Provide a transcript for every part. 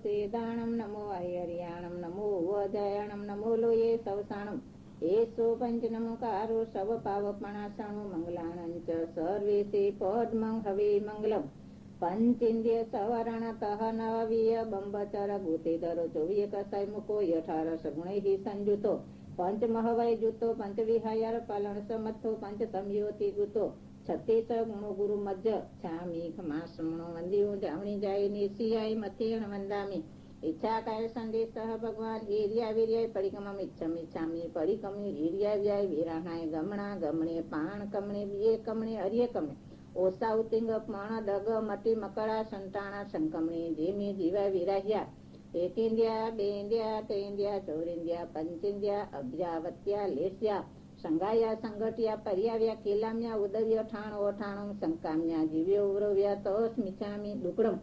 सेदाणं नमो ऐर्याणं नमो वजयाणं नमो लोये सवसाणं एसो पंचनमकारो सव पावपणासणो मंगलानं च सर्वेसे पद्मं हवे मंगलम् पंचेन्द्रिय सवरणतः नवीय बंबचर भूतेधरो चौवीय कसाय मुको 18 गुणैः संयुतो पंचमहवय जुतो पंचविहायर पालन समर्थो पंचतमयोति गुतो 36 गुणो गुरु मध्य छामी खमासमणो वंदियो जावणी जाय निसियाय मथेण वंदामी इच्छा काय संदेश भगवान ईर्या वीर्याय परिकमम इच्छामी परिकमी ईर्या व्याय वीराणाय गमणा गमणे पाण कमणे विये कमणे अर्य कमणे ओसा उतिंग पण दग मटी मकड़ा संताणा संकमणी जेमी जीवा विराह्या एकेन्द्रिया बेन्द्रिया तेन्द्रिया चौरेन्द्रिया पंचेन्द्रिया अभ्यावत्या लेस्या संगाया संगठिया पर्याव्या केलाम्या उदव्य ठाणो ठाणो संकाम्या जीव्यो उरव्या तस्मिच्छामि दुक्कडम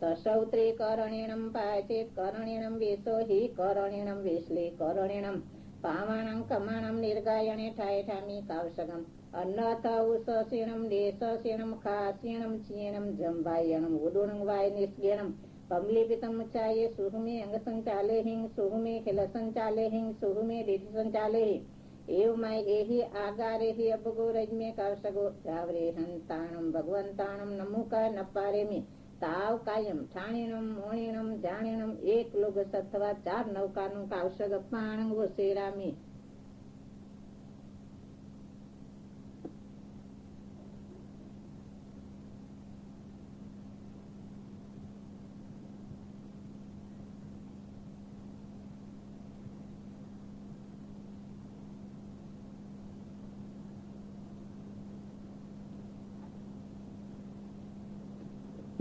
तसौत्रे करणेणं पायचे करणेणं वेसो हि करणेणं वेश्ले करणेणं पावाणं कमाणं निर्गायणे ठाय ठामी कावसगम अन्नथ उससेणं देशसेणं खासेणं चीणं जम्बायणं उदुणं वाय निस्गेणं कमलीपितं चाये सुहुमे अंगसंचाले हिं सुहुमे खिलसंचाले हिं सुहुमे डिठसंचाले हि एवमाय एहि आगारे हि अबगो रजमे कावसगो जावरे हंताणं भगवंताणं नमुका नपारेमि ताव कायम ठाणेणं मोणेणं जाणेणं एक लोग सत्वा 4 नौकाનું કાવસગ પાણંગ વસેરામી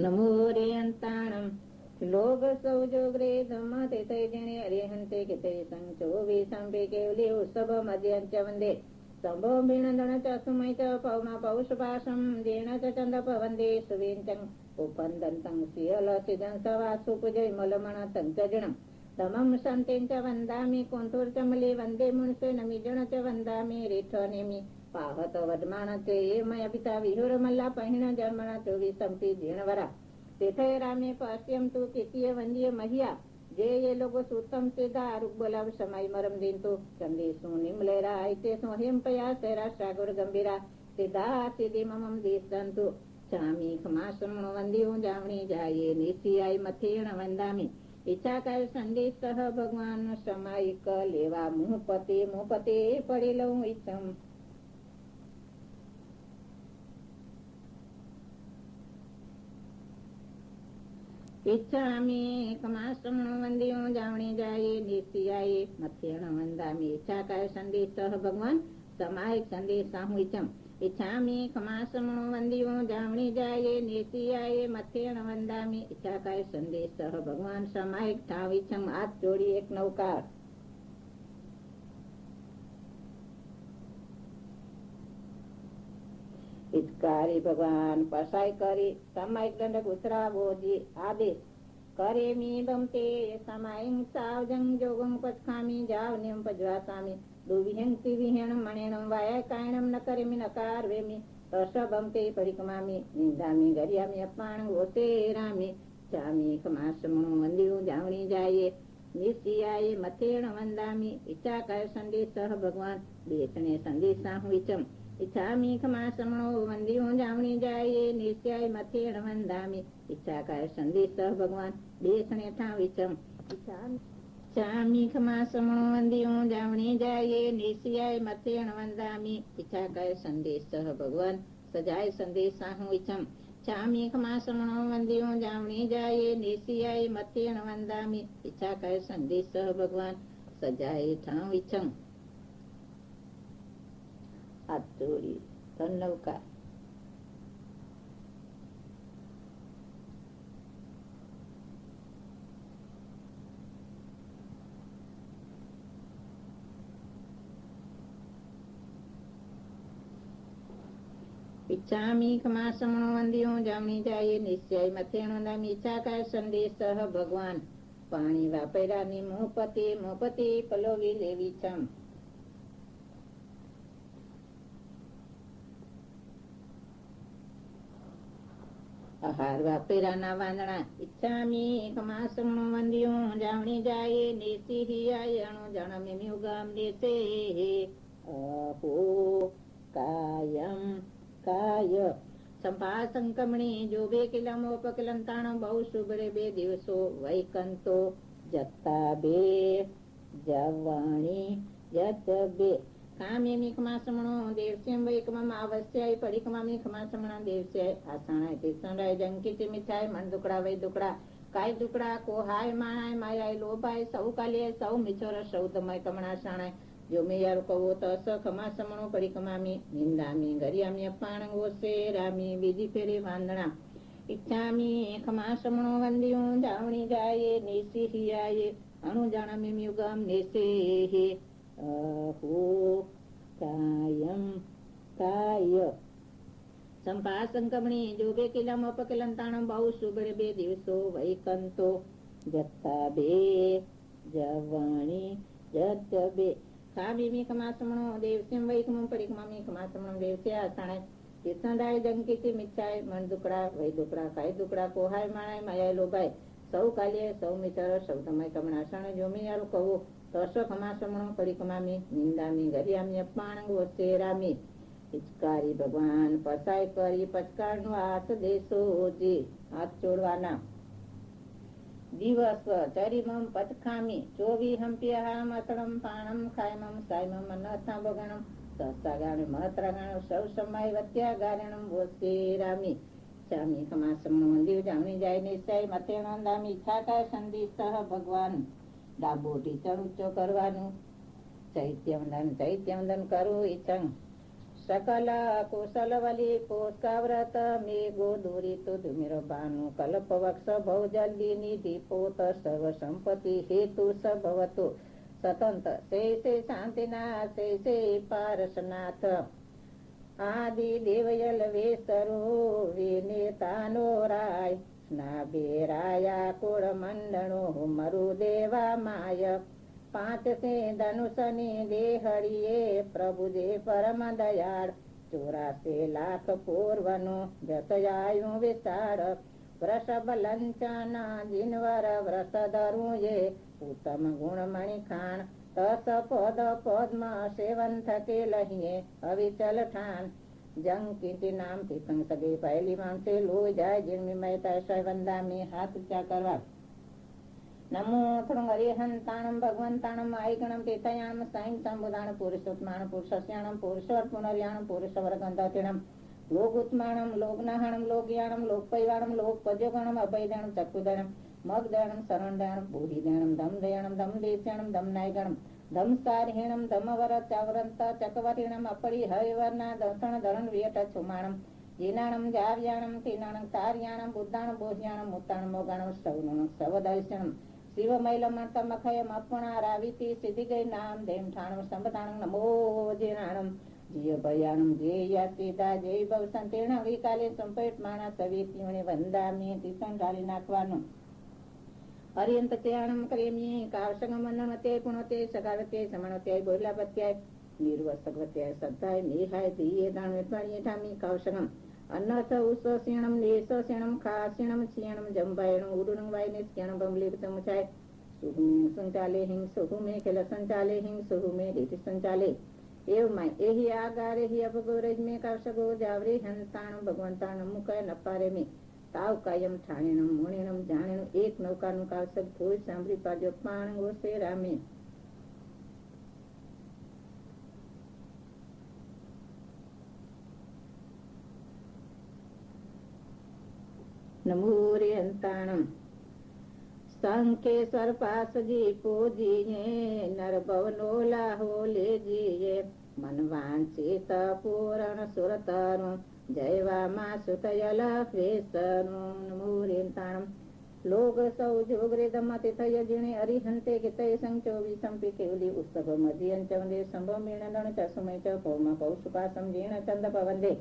नमो रे अंताणं लोग सौजोग्रे धम्मते तैजणे अरिहन्ते किते संचोवी संपे केवली उत्सव मध्यांच वंदे संभो बिणदण च सुमय च पौमा पौषपाशं जेण च चंदप वंदे सुवेंचं उपन्दन्तं सियल सिदं सवासु पूजय मलमण तंचजणं तमं संतें च वंदामि कोंतुर चमले वंदे मुनसे नमिजण च वंदामि रेठनेमि पाहत वदमाणचे मय पिता विहुर मल्ला पहिण जन्मण 24 संपी जीणवरा तेथे रामे पश्यम तू कितीय वंद्य महिया जे ये लोग सुतम सेदा आरुग बोलाव समय मरम दिन तो चंदी सु निमलेरा ऐते सो हेम पया सेरा सागर गंभीरा सेदा सिदि ममम देशंतु चामी खमासम वंदियो जावणी जाये निसियाय मथेण वंदामी इच्छा काय संदेश सह भगवान समायिक लेवा मुहपते पडेलो इच्छम इच्छामि कमासमणो वंदियो जावणी जाये निसियाये मथेण वंदामि इच्छा काय संदेश सह भगवान समायिक संदेश साहु इच्छम इच्छामि कमासमणो वंदियो जावणी जाये निसियाये मथेण वंदामि इच्छा काय संदेश सह भगवान समायिक ठाव इच्छम हाथ जोड़ी एक नौकार इचकारी भगवान पसाय करी समायिक दंड गुसरावो जी आदेश करे मी बमते समायिक सावजंग जोगं पचखामी जावनियम पजवासामी दुविहंति विहेण मणेणं वाया कायणं न करेमि नकार वेमि तस बमते परिकमामि निंदामि गरियामि अपाणं ओसेरामि चामी खमासमणो वंदियो जावणी जाये निसियाये मथेण वंदामि इच्छा काय संदेश सह भगवान बेचने संदेश साहु इच्छम इच्छामि खमासमणो वंदियो जावणी जाये निस्याय मथेण वंदामि इच्छा काय संदेश सह भगवान बेसणे ठाव इच्छम इच्छामि खमासमणो वंदियो जावणी जाये निस्याय मथेण वंदामि इच्छा काय संदेश सह भगवान सजाय संदेश साहु इच्छम चामी खमासमणो वंदियो जावणी जाये निस्याय मथेण वंदामि इच्छा काय संदेश सह भगवान सजाय ठाव इच्छम हाथ जोड़ी धन्यवाद इच्छामि खमासमणो वंदियो जावणी जाये निश्चय मथेण वंदामि इच्छा काय संदेश सह भगवान पाणी वापरानी मोपते पलोवी लेवी छम આહાર વાપેરાના વાંદણા ઈચ્છામી કમાસમણું વંદ્યું જાવણી જાય નેસી હિયાયણું જણમે મ્યુગમ દેશે અહો કાયમ કાય સંભા સંકમણી જો બે કિલમો પકલંતાણો બહુ શુભરે બે દિવસો વૈકંતો જત્તા બે જવાણી જત બે કામે મીખમાસમણો દેવસ્યમ વૈકમમ આવસ્યાય પડીકમા મીખમાસમણા દેવસ્યાય આસાણાય તીસણરાય જંકીચી મિથાય મન દુકડા વૈ દુકડા કાય દુકડા કોહાય માણાય માયાય લોભાય સૌ કાલે સૌ મિચોર સૌ તમય કમણા સાણાય જો મેં યાર કહો તો અસ ખમાસમણો પડીકમામી નિંદામી ગરિયામી અપાણંગો સે રામી બીજી ફેરે વાંદણા ઈચ્છામી ખમાસમણો વંદ્યું જાવણી જાય નેસી હિયાય અણુ જાણમે મ્યુગમ નેસે હે અહો કાયમ કાય સંભા સંકમણી જો બે કિલમ અપકલંતાણમ બહુ શુભરે બે દિવસો વૈકંતો જત્તા બે જવાણી જત બે કામી મીખમાસમણો દેવસ્યમ વૈકમમ પરીકમા મીખમાસમણો દેવસ્ય આસાણાય કિસંડાય જંકીચી મિચ્છાય મન દુકડા વૈ દુકડા કાય દુકડા કોહાય માણાય માયાય લોભાય સૌ કાલ્ય સૌ મિત્ર સૌ સમય કમણાસણ જો મેં યારું કહું તસ ખમાસમણો પરીકમામી નિંદામી ગરિયામી અપાણંગ વસે રામી પિચકારી ભગવાન પસાય કરી પચકારનો હાથ દેશો જી હાથ જોડવાના દિવસ ચરીમમ પચખામી ચોવી હંપિયા મતળમ પાણમ ખાયમમ સાયમમ નથા બગણમ સહસાગાણ મહત્રાગાણ સૌ સમય વત્યા ગારણમ વસે રામી ચામી ખમાસમણો મંદિર જાવણી જાય નિશ્ચય મતેણ દામી ઈચ્છા સંધિ સહ ભગવાન ડાબો ટીચર ઊંચો કરવાનું ચૈત્યવંદન કરું ઈચ્છંગ સકલ કુશલ વલી પોષકા વ્રત મેઘો દોરી તો ધુમેરો ભાનુ કલ્પ વક્ષ ભવ જલ્દી નિધિ પોત સર્વ સંપત્તિ હેતુ સભવતો સ્વતંત્ર શે શાંતિના શે પારસનાથ આદિ દેવયલ વેસરો વિનેતાનો રાય નાભેરાયા કુળ મંડણો મરુ દેવા માય પાંચ સે ધનુષની દેહળીએ પ્રભુજે પરમ દયાળ 84 લાખ પૂર્વનો જતયાયું વિશાળ વૃષભ લંચન જીનવર વ્રત ધરું એ ઉત્તમ ગુણમણિ ખાણ તસ પદ પદ્મ સેવન થકે લહીએ અવિચલ ઠાન જંકીતિ નામ તીપંગ સગે પહેલી માણસે લોહી જાય જીર્મી મહેતા શય વંદામી હાથ ઊંચા કરવા નમો થોડું હરિહંતાણમ ભગવંતાણમ આઈગણમ તીર્થયાણમ સાઈમ સંબુદાણ પુરુષોત્માણ પુરુષસ્યાણમ પુરુષોર પુનર્યાણમ પુરુષવરગંધાતિણમ લોગુત્માણમ લોગનાહણમ લોગયાણમ લોકપૈવાણમ લોકપદ્યોગણમ અભયદાણમ ચક્ષુદણમ મગદણમ શરણદણમ બુદ્ધિદણમ ધમદયાણમ ધમદેશ્યાણમ ધમનાયગણમ ધમસારહીણમ ધમવર ચાવરંત ચકવરીણમ અપરી હરિવરના દર્શન ધરણ વિયટ છુમાણમ જીનાણમ જાવ્યાણમ તીનાણમ તાર્યાણમ બુદ્ધાણમ બોહ્યાણમ મુત્તાણમ મોગાણમ સૌનમ સવદર્શનમ શિવમૈલમર્તમખયમ અપણા રાવિતિ સિદ્ધિ ગઈ નામ ધેમ ઠાણમ સંબતાણમ નમો જીનાણમ જીય ભયાણમ જય યાસીદા જય ભવ સંતીર્ણ વિકાલે સંપેટ માણા સવિત્યુણે વંદામી તીસણ ઢાળી નાખવાનું હરિયંત ચયાણમ ક્રેમી કાવસંગમ વંદનવતે પુણવતે સગાવતે સમણવતે બોલાપત્યાય નિર્વસગવત્યાય સદ્ધાય નિહાય ધીયે દાણવે પાણીએ ઠામી કાવસંગમ અન્નસ ઉસસ્યણમ લેસસ્યણમ ખાસ્યણમ છિયણમ જંભાયણમ ઉડુણમ વાયને સ્યણમ બમલીપતમુચાય સુહુમે સંચાલે હિંગ સુહુમે ખેલ સંચાલે હિંગ સુહુમે રીતિ સંચાલે એવમાય એહી આગારે હિ અપગોરજમે કાવસગો જાવરે હંતાણમ ભગવંતાણમ મુકાય નપારે મે તાવ કાયમ ઠાણેણમ મુણેણમ જાણેણમ એક નૌકાનું કાવસગ કોઈ સાંભળી પાડ્યો પાણ ગોસે રામે નમોરે અંતાણમ સંકેશ્વર પાસજી પૂજીએ નર ભવનો લાહો લેજીએ મન વાંચિત પૂરણ સુરતરું જયવામાં સુતયલ ફ્રેસરું નમોરે અંતાણમ લોગ સૌ જોગરે દમતે થય જીણે અરિહંતે ગીતય સંચોવી સંપી કેવલી ઉત્સવ મધ્યં ચવંદે સંભવ મીણદણ ચસુમય ચ પૌમ પૌષુપાસમ જીણ ચંદ પવંદે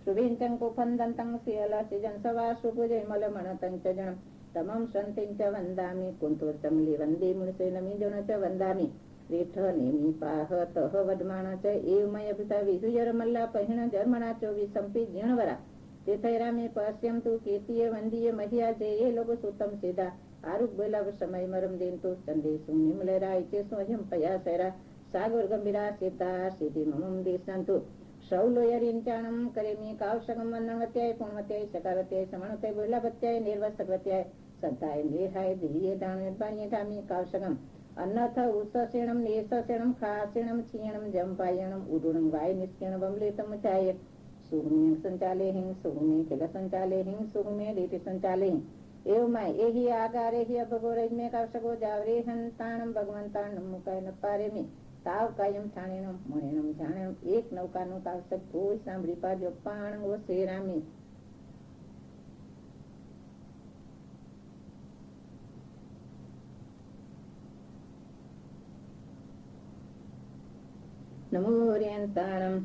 શુભિંચં કુફંદંतं શિયલ સિજન સવા શુભુજય મલમણतं ચ જણમ તમમ સંતિં ચ વંદામિ કુંતુર્તમલી વંદે મુનિસેનમિ જણ ચ વંદામિ રેઠ નેમી પાહ તહ વડમાણ ચ એવમય પિતા વિદુયર મલ્લા પહિણ જર્મણા ચોવી સંપી જીણવરા तेथैरामे पश्यम तु कीर्तिय वंदीय महिया जय लोग सुतम सीधा आरुग बेला समय मरम दिन तो चंदेशु निमलेरा इचे स्वयं पयासेरा सागर गंभीरा सिद्धा सिद्धि ममम दिशंतु शौलोयरिंचाणम करेमी कावशगम वंदनवत्याय पुण्यवत्याय सकारवत्याय समणवत्याय बुलावत्याय निर्वसकवत्याय सद्धाय निर्हाय दिव्य दान पाण्य धामी कावशगम अन्नथ उषसेणम नेषसेणम खासेणम क्षीणम जंपायणम उदुणं वाय निष्केण बमलेतम चाय सुगमे संचाले हिंग सुगमे किल संचाले हिंग सुगमे रीति संचाले हिंग एवमाय एही आगारे ही अभगोरज में कावशगो जावरे हंताणम भगवंताणम मुकाय न पारे में ताव कायम ठाणेणम मणेणम जाणेणम एक नौकाનું કાવશક કોઈ સાંભળી પાડ્યો પાણવો શેરામી નમોર્યંતાણમ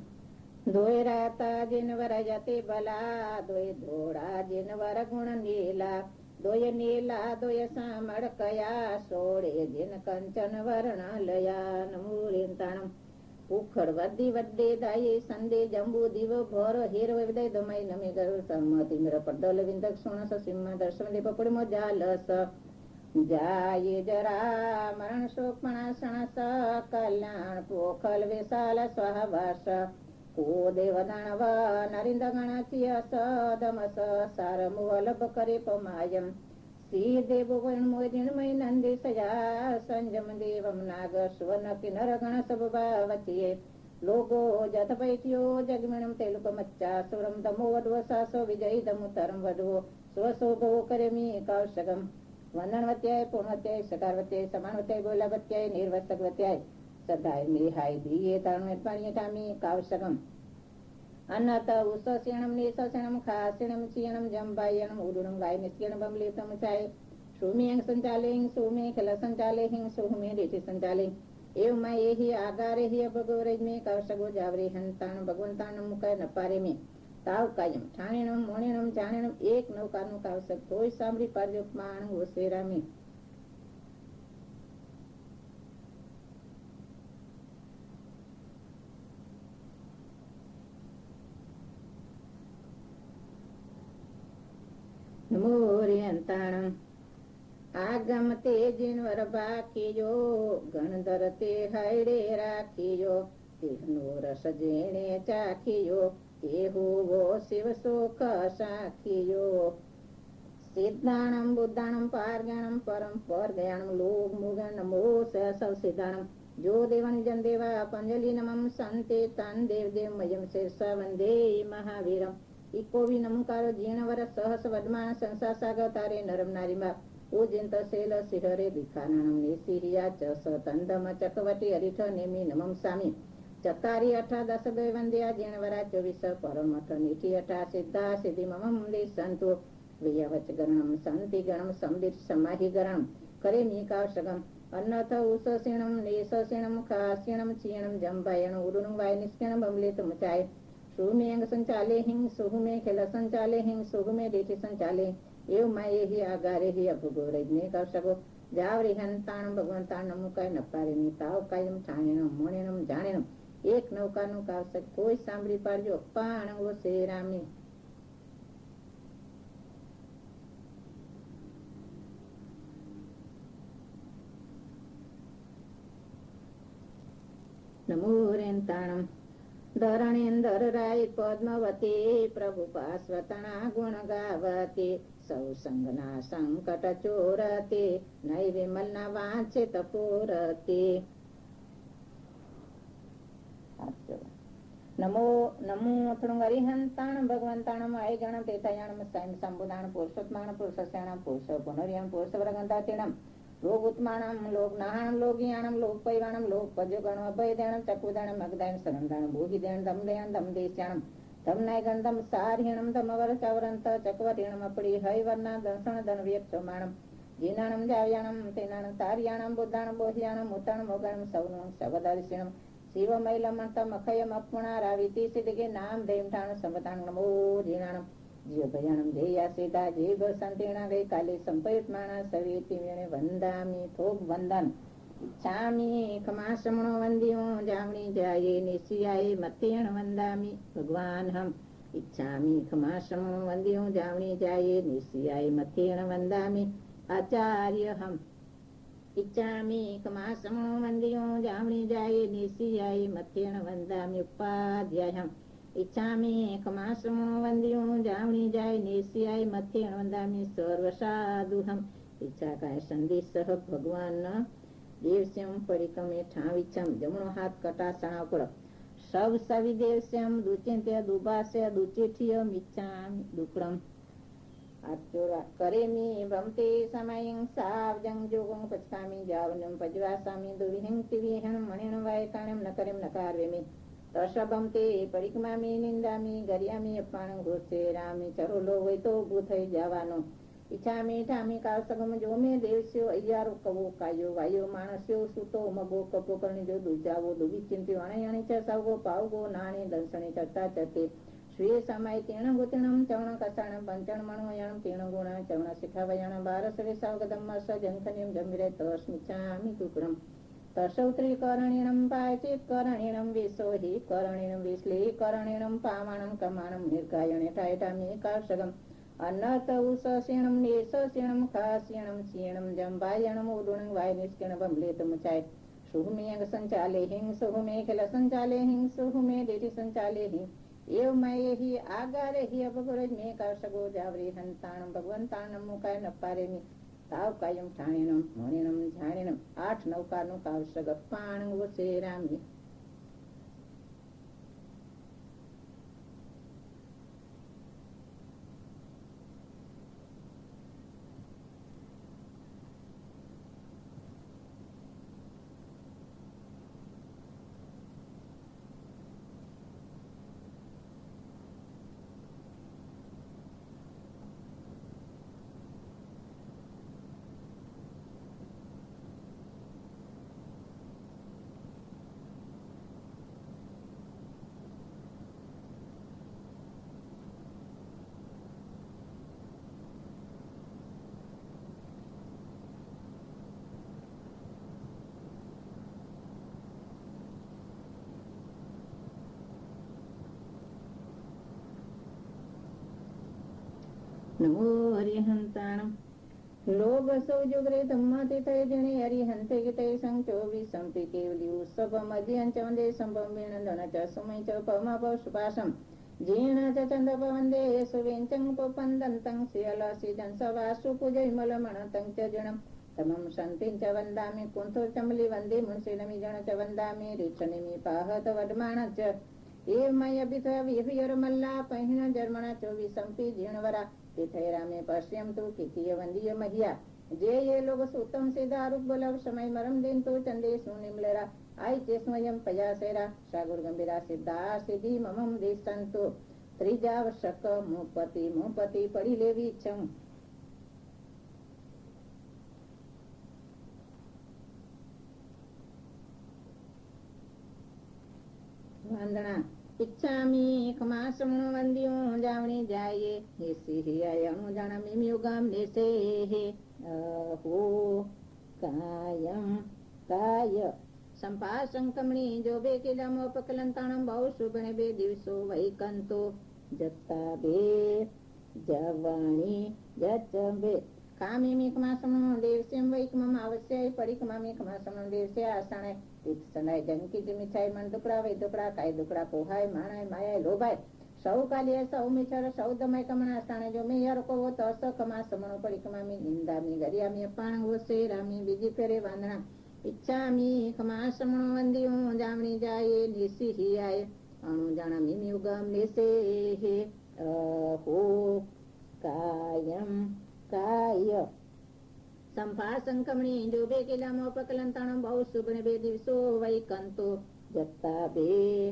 ધોયરાતા જીનવર જતે બલા દોય ધોળા જીનવર ગુણ નીલા दोय नीला दोय सामड़ कया सोड़े जिन कंचन वर्ण लया नमूलिंताणम उखड़ वद्दी वड्डे दाये संदे जंबू दिव भोर हेर विदय दमय नमी गर सम्मति मेरा पडल विंदक सोण सिंह दर्शन दे पपड़ मो जालस जाये जरा मरण शोक पणासण स कल्याण पोखल विशाल स्वहवास को देवदानव नरिंद गणाची अस दमस सार मुवलभ करे पमायम श्री देव मोदिणमय नंदी सया संजम देवम नाग स्वन किन्नर गण सब वचिये लोगो जत पैठियो जगमिणम तेलुक मच्चा सुरम दमो वधवसासो विजयी दमुतरम वधो स्वशोभो करमी कौशगम वंदनवत्याय पूर्णवत्याय सकारवत्याय समानवत्याय गोलावत्याय निर्वसकवत्याय सदाय मिहाय दिये ताणुपाणी ठामी कावशगम अन्नत उषसेणम नेषसेणम खासेणम क्षीणम जंबायणम उदुणं वाय निष्केण बमलेतम चाय सुमें संचाले सुमे खल संचाले हिंग सुमे रीति संचाले एवं एही आगारे ही भगवरज में कौशगो जावरे हंताण भगवंताण मुकाय नपारे में ताव कायम ठाणेणम मोणेणम जाणेणम एक नौकाનું કાવશક કોઈ સાંભળી પાડ્યો માણ ઓસેરા में નમોર્યંતાણમ આગમ તે જીનવર બાકીયો ગણધર તે હાયડે રાખીયો તેહનો રસ જેણે ચાખીયો તેહુવો શિવ સુખ સાખીયો સિદ્ધાણમ બુદ્ધાણમ પારગણમ પરમ પરગયાણમ લોક મુગણ નમો સૌ સિદ્ધાણમ જો દેવન જન દેવા પંજલિ નમમ સંતે તન દેવ દેવ મયમ શીર્ષ વંદે મહાવીરમ इकोवी नमकारो जीणवर सहस वदमान संसार सागर तारे नरम नारीमा उजिंत सेल सिहरे दिखानाणम नेसिहिया च सतंदम चकवटी हरिठ नेमी नमम सामी चकारी 18 द्वय वंद्या जीणवरा 24 परमठ नीति 18 सिद्धा सिद्धि ममम संतो वियवच गणम संति गणम संबित समाहि गणम करे मीकाशगम अन्नथ उषसेणम नेषसेणम खासेणम क्षीणम जंबायण उरुणं वाय निष्केण बमलेत मुचाय सुमेंग संचाले हिंग सुहुमे खेल संचाले हिंग सुहुमे डेठी संचाले एव माये ही आगारे ही अभगोरज ने कौशगो जावरी हंताण भगवंताण मुकाय नपारे में ताव कायम ठाणेणम मोणेणम जाणेणम एक नौकाનું કાવશક કોઈ સાંભળી પાડજો પાણવો શેરામી નમોર્યંતાણમ धरणेंदर राय पद्मवती प्रभु पार्श्वतना गुण गावती सौ संगना संकट चोरती नई विमलना वांछित पूरती नमो नमो अथणु हरिहंताण भगवंताणम आय गण तेथयाणम स्वयं संबुदाण पुरुषोत्माण पुरुषस्याणम पुरुष पुनर्याण पुरुष वर्गंतातीणम लोक उत्माणम लोक नाहणम लोगियाणम लोक पैवाणम लोक पजोगण अभयदाणम चकुदाणम मगदाण शरणदाणम भोगिदाण दमदयाण दमदेश्याणम दमनायगण दम सारहीणम दमवर चवरंत चकवतीणम अपड़ी हयवर्णा दर्शन धन व्यक्षमाणम जीनाणम जाव्याणम तेनाणम तार्याणम बुद्धाणम बोह्याणम मुताणम मोगणम सौनम सवदर्शिणम शिवमैलम मखयम अपुणा राविति सिद्धगे नाम देवठाण संवताण नमो जीनाणम जीव भयाणम जया सीता जीव संतीर्णा गई काले संपयुत माणा सवेति मेने वंदामी थोक वंदन इच्छामी खमासमणो वंदियो जामणी जाये निशियाये मत्यण वंदामी भगवान हम इच्छामि खमाश्रमं वन्द्यो जावणी जाये निश्चयाय मथेन वन्दामि आचार्यहम् इच्छामि खमाश्रमं वन्द्यो जावणी जाये निश्चयाय मथेन वन्दामि उपाध्यायम् इच्छामि खमाश्रमं वन्द्यो जावणी जाये निश्चयाय मथेन वन्दामि सर्वसाधुहम् ઈચ્છા કાય સંદેશ સહ ભગવાન દેવશ્યમ પરિક્રમે ઠાવીછમ જમણો હાથ કટાસણા ઉપર સૌ સવિ દેવશ્યમ દુચિંત્ય દુભાસ્ય દુચિઠિય મિચ્છામિ દુક્રમ આચોરા કરેમી ભ્રમતે સમયં સાવજં જોગં પચકામી જાવનમ પજવાસામી દુવિહં તિવિહં મણિણ વાયકાણમ નકરમ નકારવેમી તશબંતે પરિક્રમામી નિંદામી ગર્યામી અપાણં ઘોષેરામી ચરોલો હોય તો ઊભું થઈ જવાનો ઈચ્છામી ઠામી કાળસગમ જો મેં દેવસ્યો અయ్యాરો કવો કાયો વાયો માણસ્યો સુતો મગો કપો કરણી જો દુજાવો દુવી ચિંત્યો અણે અણી ચ સવગો પાવગો નાણી દંસણી ચરતા ચરતે સ્વે સમય તેણ ગુતિણમ ચવણ કસાણ પંચણ મણોયણ તેણ ગુણ ચવણ શિખાવયણ બારસવે સાવગદમ સજંખન્યમ જમિરે તસ્મિચ્છામિ તુક્રમ તસૌત્રી કરણીણમ પાયચિત કરણીણમ વિસો હિ કરણીણમ વિશ્લે કરણીણમ પાવાણમ કમાણમ નિર્ગાયણે ઠાયઠામી કાળસગમ અનર્થ ઉસસ્યણમ નિસસ્યણમ ખાસ્યણમ સ્યણમ જંભાયણમ ઉદુણં વાય નિષ્કણ બમલેત મુચાય સુહમેઘ સંચાલે હિંગ સુહમે ખેલ સંચાલે હિંગ સુહમે દેટી સંચાલે હિંગ એવ મય હિ આગારે હિ અબગુરજ મે કાશગો જાવરી હંતાણમ ભગવંતાણમ મુકાય નપારેમી તાવ કાયમ ઠાણેણમ મણિણમ ઝાણેણમ 8 નૌકાનું કાવશગ પાણ વસેરામી નમો હરિહંતાણમ લોભ સૌ જુગરે ધમ્મતિ થય જણે હરિહંતે ગીતે સંચો વિસંતિ કેવલી ઉત્સવ મધ્યં ચ વંદે સંભવેણ ધન ચ સુમય ચ પમા પશુપાસમ જીર્ણ ચ ચંદ્ર વંદે સુવેંચં પોપંદંતં શિયલસિદં સવાસુ પૂજૈમલમણતં ચ જણમ તમમ સંતિં ચ વંદામિ કુંથો ચમલી વંદે મુંશિનમિ જણ ચ વંદામિ રીક્ષનિમિ પાહત વડમાણ ચ એવમય અભિથ વિહ્યરમલ્લા પહિણ જર્મણા ચો વિસંપી જીર્ણવરા તીર્થૈરામે પશ્યમ તુ કિતિય વંદીય મહિયા જે ये लोग सूतम से दारुक बलव समय मरम दिन तो चंदे सुनिमलेरा आई चे स्वयं पयासेरा सागुर गंभीरा सिद्धा सिद्धि ममम देशंतो त्रिजावशक मुपति पड़ी लेवी छम वंदना इच्छामि खमाश्रमं वन्द्यो जावणी जाये निसिहियाय अनुजानामि युगां निसेः हो कायं काय संपाशंकमणि जो बे किलमोपकलंताणं बहु शुभणे बे दिवसो वैकंतो जत्ता बे जवाणी जच बे कामिमी खमाश्रमं देवस्यं वैकमं आवश्यय परिकमामि खमाश्रमं देवस्य आसणे સનાય જંકી મિછાય મન દુકડા વૈ દુકડા કાય દુકડા પોહાય માણાય માયાય લોભાય સૌ કાલિય સૌ મિછર સૌ દમય કમણા સ્થાને જો મે યાર કોવો તો સ કમા સમણો પરિકમામી નિંદામી ગરિયામી અપાણ વસે રામી બીજી ફેરે વાંદણા ઈચ્છામી ખમા સમણો વંદિયો જામણી જાયે નિસિહિયાય અણુ જાણા મીમી ઉગમ લેસે હે હો કાયમ કાય संभाषंकमणि जो बे किलमोपकलंताणं बहु शुभणे बे दिवसो वैकंतो जत्ता बे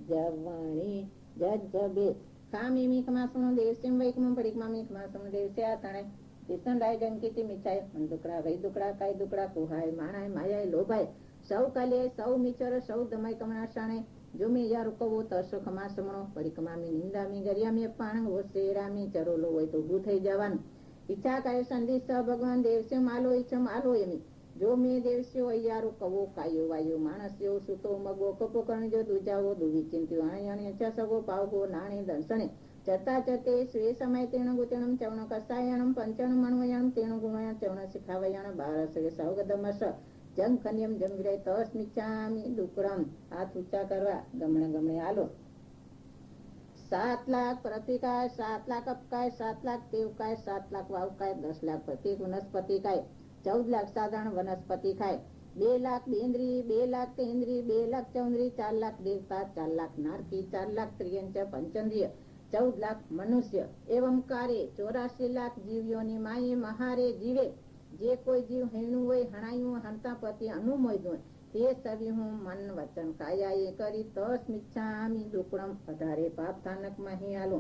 जवाणी जज्जबे कामिमी खमासमं देवस्यं वैकमं परिकमामी खमासमं देवस्या तणे दिसंडाय जंकिति मिचाय मन दुकड़ा वै दुकड़ा काय दुकड़ा कोहाय माणाय मायाय लोभाय सौ काले सौ मिचर सौ दमय कमणा शाणे जो मे यार कवो तसो खमासमणो परिकमामी निंदामी गरियामी अपाण वसे रामी चरोलो હોય તો ઊભું થઈ જવાનું ઈચ્છા કાય સંદેશ ભગવાન દેવસ્ય માલો ઈચ્છમ આલો એમી જો મે દેવસ્યો અయ్యాરો કવો કાયો વાયો માણસ્યો સુતો મગો કપો કરણી જો દુજાવો દુવી ચિંત્યો આણે અણે અચ્છા સગો પાવગો નાણે દંસણે चर्ताचते स्वे समय तेण गुतिणं चवण कसायणं पंचणं मण्वयणं तेण गुणय चवण शिखावयण बारसवे सौगदमस जंखन्यम जंगिरे तस्मिच्छामि दुक्कड़म। हाथ ऊंचा करवा, गमणे गमणे हालो। 7 लाख पृथ्वी काय, 7 लाख अप काय, 7 लाख देव काय, 7 लाख वाव काय, 10 लाख प्रत्येक वनस्पती काय, 14 लाख साधारण वनस्पती काय, 2 लाख बेंद्री, 2 लाख तेंद्री, 2 लाख चौंद्री, 4 लाख देवता, 4 लाख नारकी, 4 लाख त्रियंच पंचेंद्रिय, 14 लाख मनुष्य एवं कार्य 84 लाख जीवियोनी माये महारे जीवे। जे कोई जीव हेणु होय हणायु हणता पति अनुमोदन ते सभी हूँ मन वचन काया ये करी तस्मिच्छामि दुक्कड़म। 18 पाप स्थानक में ही आलू।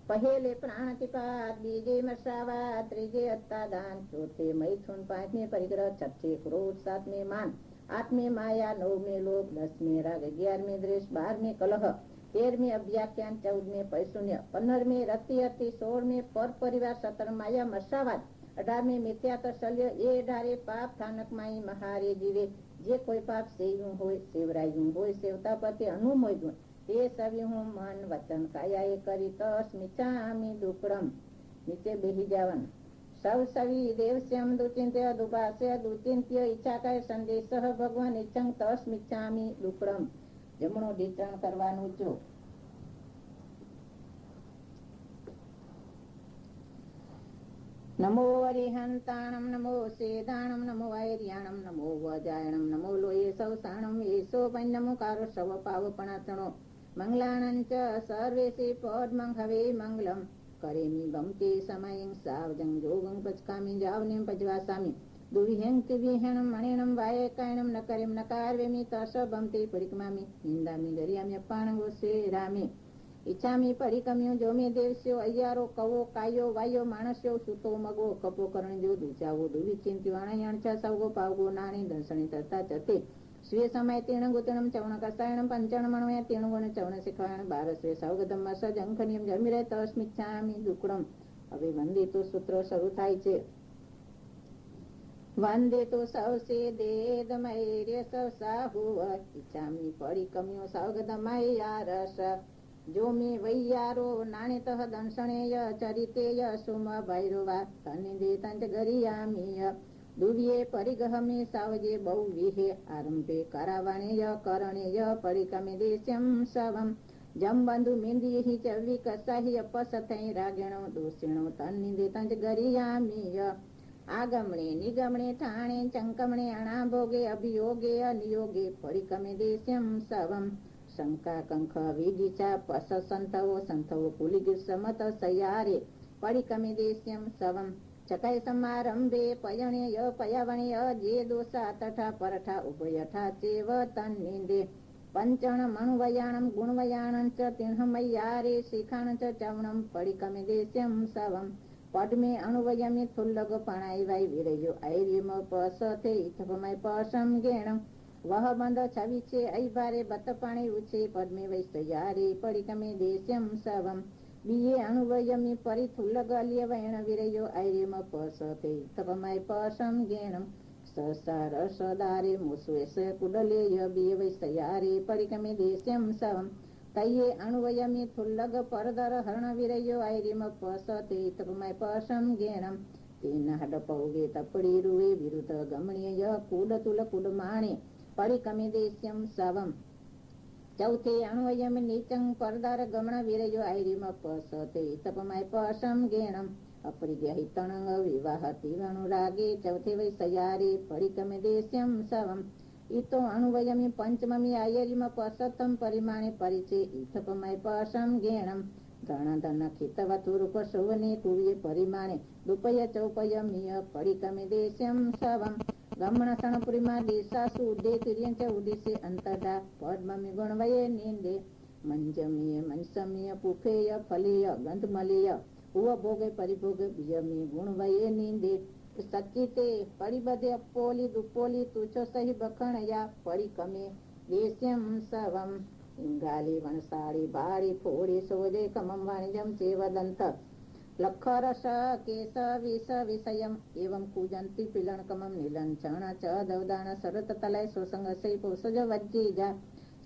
पहले प्राणतिपात, बीजे मर्षावात, त्रीजे अत्तादान, चौथे मैथुन, 5वें परिग्रह, 6ठे क्रोध, 7वें मान, 8वें माया, 9वें लोभ, 10वें राग, 11वें द्वेष, 12वें कलह, 13वें अव्याख्यान, 14वें पैशून्य, 15वें रति अति, 16वें पर परिवार, 17 माया मर्षावाद, 18वें मिथ्या तशल्य। ये 18 पाप स्थानक माई महारे जीवे। जे कोई पाप सेव्યું હોય સેવરાયું હોય સેવતા પતિ અનુમોદ્યું તે સવી હું મન વચન કાયા એ કરી તસ્મિચ્છામિ દુક્કડમ। નીચે બેહી જવાનું। સૌ સવી દેવસ્યમ દુચિંત્ય દુભાસ્ય દુચિંત્ય ઈચ્છા કર સંદેશ ભગવાન ઈચ્છંગ તસ્મિચ્છામિ દુક્કડમ। જમણું ઢીચણ કરવાનું જો। नमो अरिहंताणं नमो सेदाणं नमो वैर्याणं नमो वजायणं नमो लोये सौसाणं येसो पंचमुकारो शव पावपणाचणो मंगलाणं च सर्वेषे पद्मं हवे मंगलम। करेमि बमते समयं सावजं जोगं पचकामि जावनीं पजवासामि दुविहं तिविहणं मणिणं वायकायणं न करें न कार्वेमि तस बमते परिकमामि निंदामि दरियामि अपाणं गोसेरामि ઈચ્છામી પરિકમ્યું જો મે દેવસ્યો અయ్યારો કવો કાયો વાયો માણસ્યો સુતો મગો કપો કરણજો દુચાવો દુવિચિંત્યો અણયણ છ સૌગો પાવગો નાણી દર્શણી તરતા ચતે સ્વે સમય તેણ ગુતણમ ચવણ કસાયણમ પંચણ મણવે તેણ ગુણ ચવણ શિખવાયણ બારસ્વે સૌગદમ સજંખનિયમ જમિરે તસ્મિચ્છામિ દુક્કડમ। હવે વંદે તો સૂત્ર શરૂ થાય છે। વંદે તો સૌસે દેદમૈર્ય સૌ સાહુવ ઈચ્છામી પરિકમ્યો સૌગદમૈયારસ। जो मे वैयारो नाणितः दंशनेय चरितेय सुम भैरवा तन्निधे तंच गरियामीय दुव्ये परिगहमे सावजे बहुविहे आरंभे करावाणेय करणेय परिकमे देश्यं शवम् जम्बंधु मेन्दिहि च विकसाहि अपसथै रागिणो दोषिणो तन्निधे तंच गरियामीय आगमणे निगमणे ठाणे चंकमणे अणाभोगे अभियोगे अनियोगे परिकमे देश्यं शवम् शंका कंख विदिचा पस संतवो संतवो पुलिगिर समत सयारे परिकमे देश्यं शवम् चकै समारंभे पयणेय पयावणेय जे दोषा तथा परठा उभयठा चेव तन्निंदे पंचण मणुवयाणं गुणवयाणं च तिण्हमय्यारे शिखाणं च चवणं परिकमे देश्यं शवम् पद्मे अणुवयमि थुल्लग पणाय वै विरयो ऐर्यम पसथे इथपमय पशं गेणं वह बंध छविचे ऐभारे बत पाणी उछे पद्मे वैस्तयारे परिकमे देश्यं शवम् बीये अणुवयमि परिथुल्लग अल्यवैण विरयो ऐर्यम पसथे इथपमय पशं गेणं ससार सदारे मुस्वेश कुडलेय बीये वैस्तयारे परिकमे देश्यं शवम् तये अणुवयमि थुल्लग परदर हरण विरयो ऐर्यम पसथे इथपमय पशं गेणं तेन हडपौगे तपड़ी रुवे विरुत गमणीय कुड तुल कुड माणे परिकमे देश्यं शवम् चौथे अणुवयमि नीचं परदार गमण विरयो ऐर्यम पसथे इथपमय पशं गेणं अपरिग्रहितणं विवाहति अनुरागे चौथे वै सयारे परिकमे देश्यं शवम् इतो अणुवयमि पंचममि ऐर्यम पसथं परिमाणे परिचे इथपमय पशं गेणं धन धन खितवतुरूप शोभने कुव्ये परिमाणे दुपय चौपयमीय परिकमे देश्यं शवम् गमणसणपुरीमा दिशासु उडे तिर्यंच उदिसे अंतरदा पद्ममि गुणवये निंदे मंजमीय मंसमीय पुफेय फलेय गंधमलेय उव भोगे परिभोगे बियमी गुणवये निंदे सच्चिते परिबधे अपोली दुपोली तुच्छो सही बखणया परिकमे देश्यं शवम् इंगाली वनसाड़ी बाड़ी फोड़ी सोजे कमं वाणिजं चेवदंत लखरस केश विष विषयम् एवं कूजन्ति पिलणकमं नीलञ्चण च दवदान सरत तलय सुसंग से पोषज वज्जीजा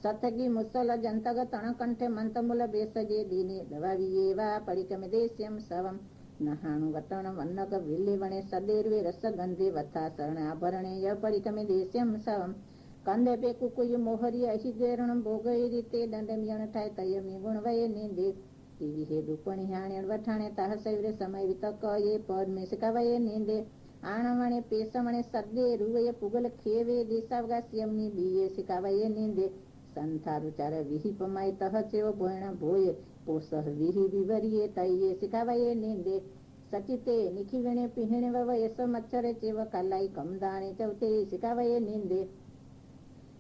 સથગી મુસલ જંતગ તણકંઠે મંતમૂલ બેસજે દીને દવાવીએવા પડિકમે દેશ્યમ સવમ નહાણું વતણ વન્નગ વિલ્લીવણે સદેર્વે રસગંધે વથા શરણ આભરણે ય પડિકમે દેશ્યમ સવમ કંદે પે કુકુય મોહરી અહિદેરણ ભોગઈ રીતે દંડમિયણ થાય તયમી ગુણવયે નિંદે ટીવી હે દુપણી હાણ્યણ વઠાણે તાહ સૈવ્રે સમય વિતક એ પદ મે શિકાવયે નિંદે આણવણે પેસમણે સદ્દે રૂવય પુગલ ખેવે દેશાવગાસ્યમની બીએ શિકાવયે નિંદે સંથારુચાર વિહિપમાય તહ ચેવ ભોયણ ભોય પોસહ વિહિ વિવરીએ તૈયે શિકાવયે નિંદે સચિતે નિખિવણે પિહણે વયસ મચ્છરે ચેવ કલાઈ કમદાણે ચૌતે શિકાવયે નિંદે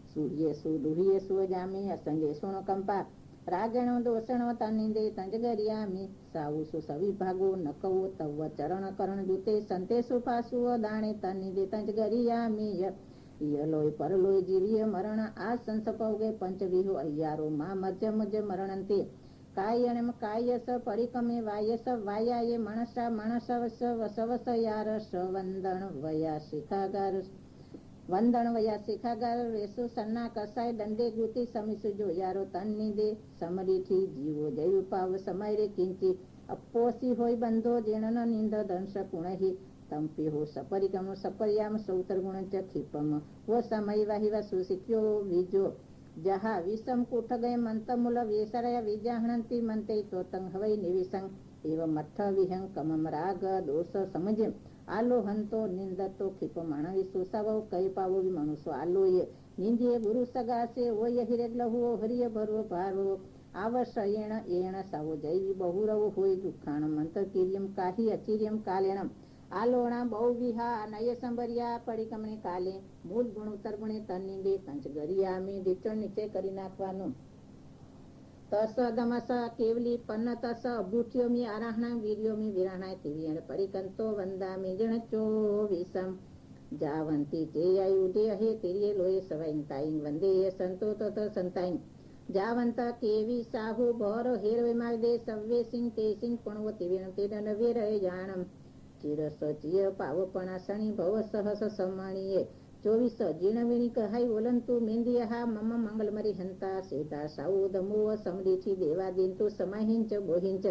સૂર્ય સુદુહિય સુજામી અસંગે સુણ કંપા રાગણો દોષણો તનિંદે તંજગરિયામી સાવુ સુસવિભાગો નકવો તવ ચરણ કરણ દૂતે સંતે સુપાસુઓ દાણે તનિંદે તંજગરિયામી યલોય પરલોય જીવીય મરણ આ સંસપૌગે પંચવિહો અય્યારો મા મજ્જ મુજ મરણંતે કાયણમ કાયસ પરિકમે વાયસ વાયાયે મણસા મણસવસ વસવસ યાર વંદણ વયા શિખાગાર વંદણ વયા શિખાગાર વેસુ સન્ના કસાય દંડે ગુતિ સમિસુ જોયારો તન્નિદે સમરીથી જીવો જૈવ પાવ સમયરે કિંચી અપોસી હોય બંધો જેણન નિંદ દંશ કુણહી તંપી હો સપરિકમો સપર્યામ સૌતર ગુણ ચ ખીપમ વો સમય વાહિવા સુશિખ્યો વિજો જહા વિષમ કુઠ ગય મંતમૂલ વેસરય વિજાહણંતી મંતે તોતંગ હવૈ નિવિસંગ એવ મઠ વિહંગ કમમ રાગ દોષ સમજે આલો હંતો નિંદતો ખીપ માણવી સુસાવ કઈ પાવો વિ મનુષ્ય આલોય નિંદિયે ગુરુ સગાસે ઓય હિરેગ્લહુઓ હરિય ભરવો ભારવો આવશયેણ એણ સાવો જૈવી બહુરવો હોય દુઃખાણ મંત્ર કિર્યમ કાહી અચિર્યમ કાલેણમ આલોણા બહુ વિહા નય સંભર્યા પડિકમણે કાલે મૂળ ગુણ ઉત્તર ગુણે તનિંદે કંચ ગરિયામી ઢીચણ નીચે કરી નાખવાનું તસ દમસ કેવલી પન્ન તસ અભૂઠ્યોમી આરાહણા વીર્યોમી વિરાણાય તિવિયણ પડિકંતો વંદામી જણ ચોવીસમ જાવંતી ચેયાયુધે અહે તિર્યે લોય સવૈન તાઈન વંદે સંતો તત સંતાઈન જાવંત કેવી સાહુ ભર હેરવે માગદે સવ્વે સિંહ તે સિંહ પણવો તિવિયણ તે દંડ વેરય જાણમ ચિરસચિય પાવપણા શણી ભવ સહસ સમાણીએ 24 જીર્ણવીણી કહાઈ ઓલંતુ મેંદિયહા મમ મંગલમરી હંતા સેતા સાઉદ મોહ સમરીથી દેવાદિંતુ સમાહિંચ બોહિંચ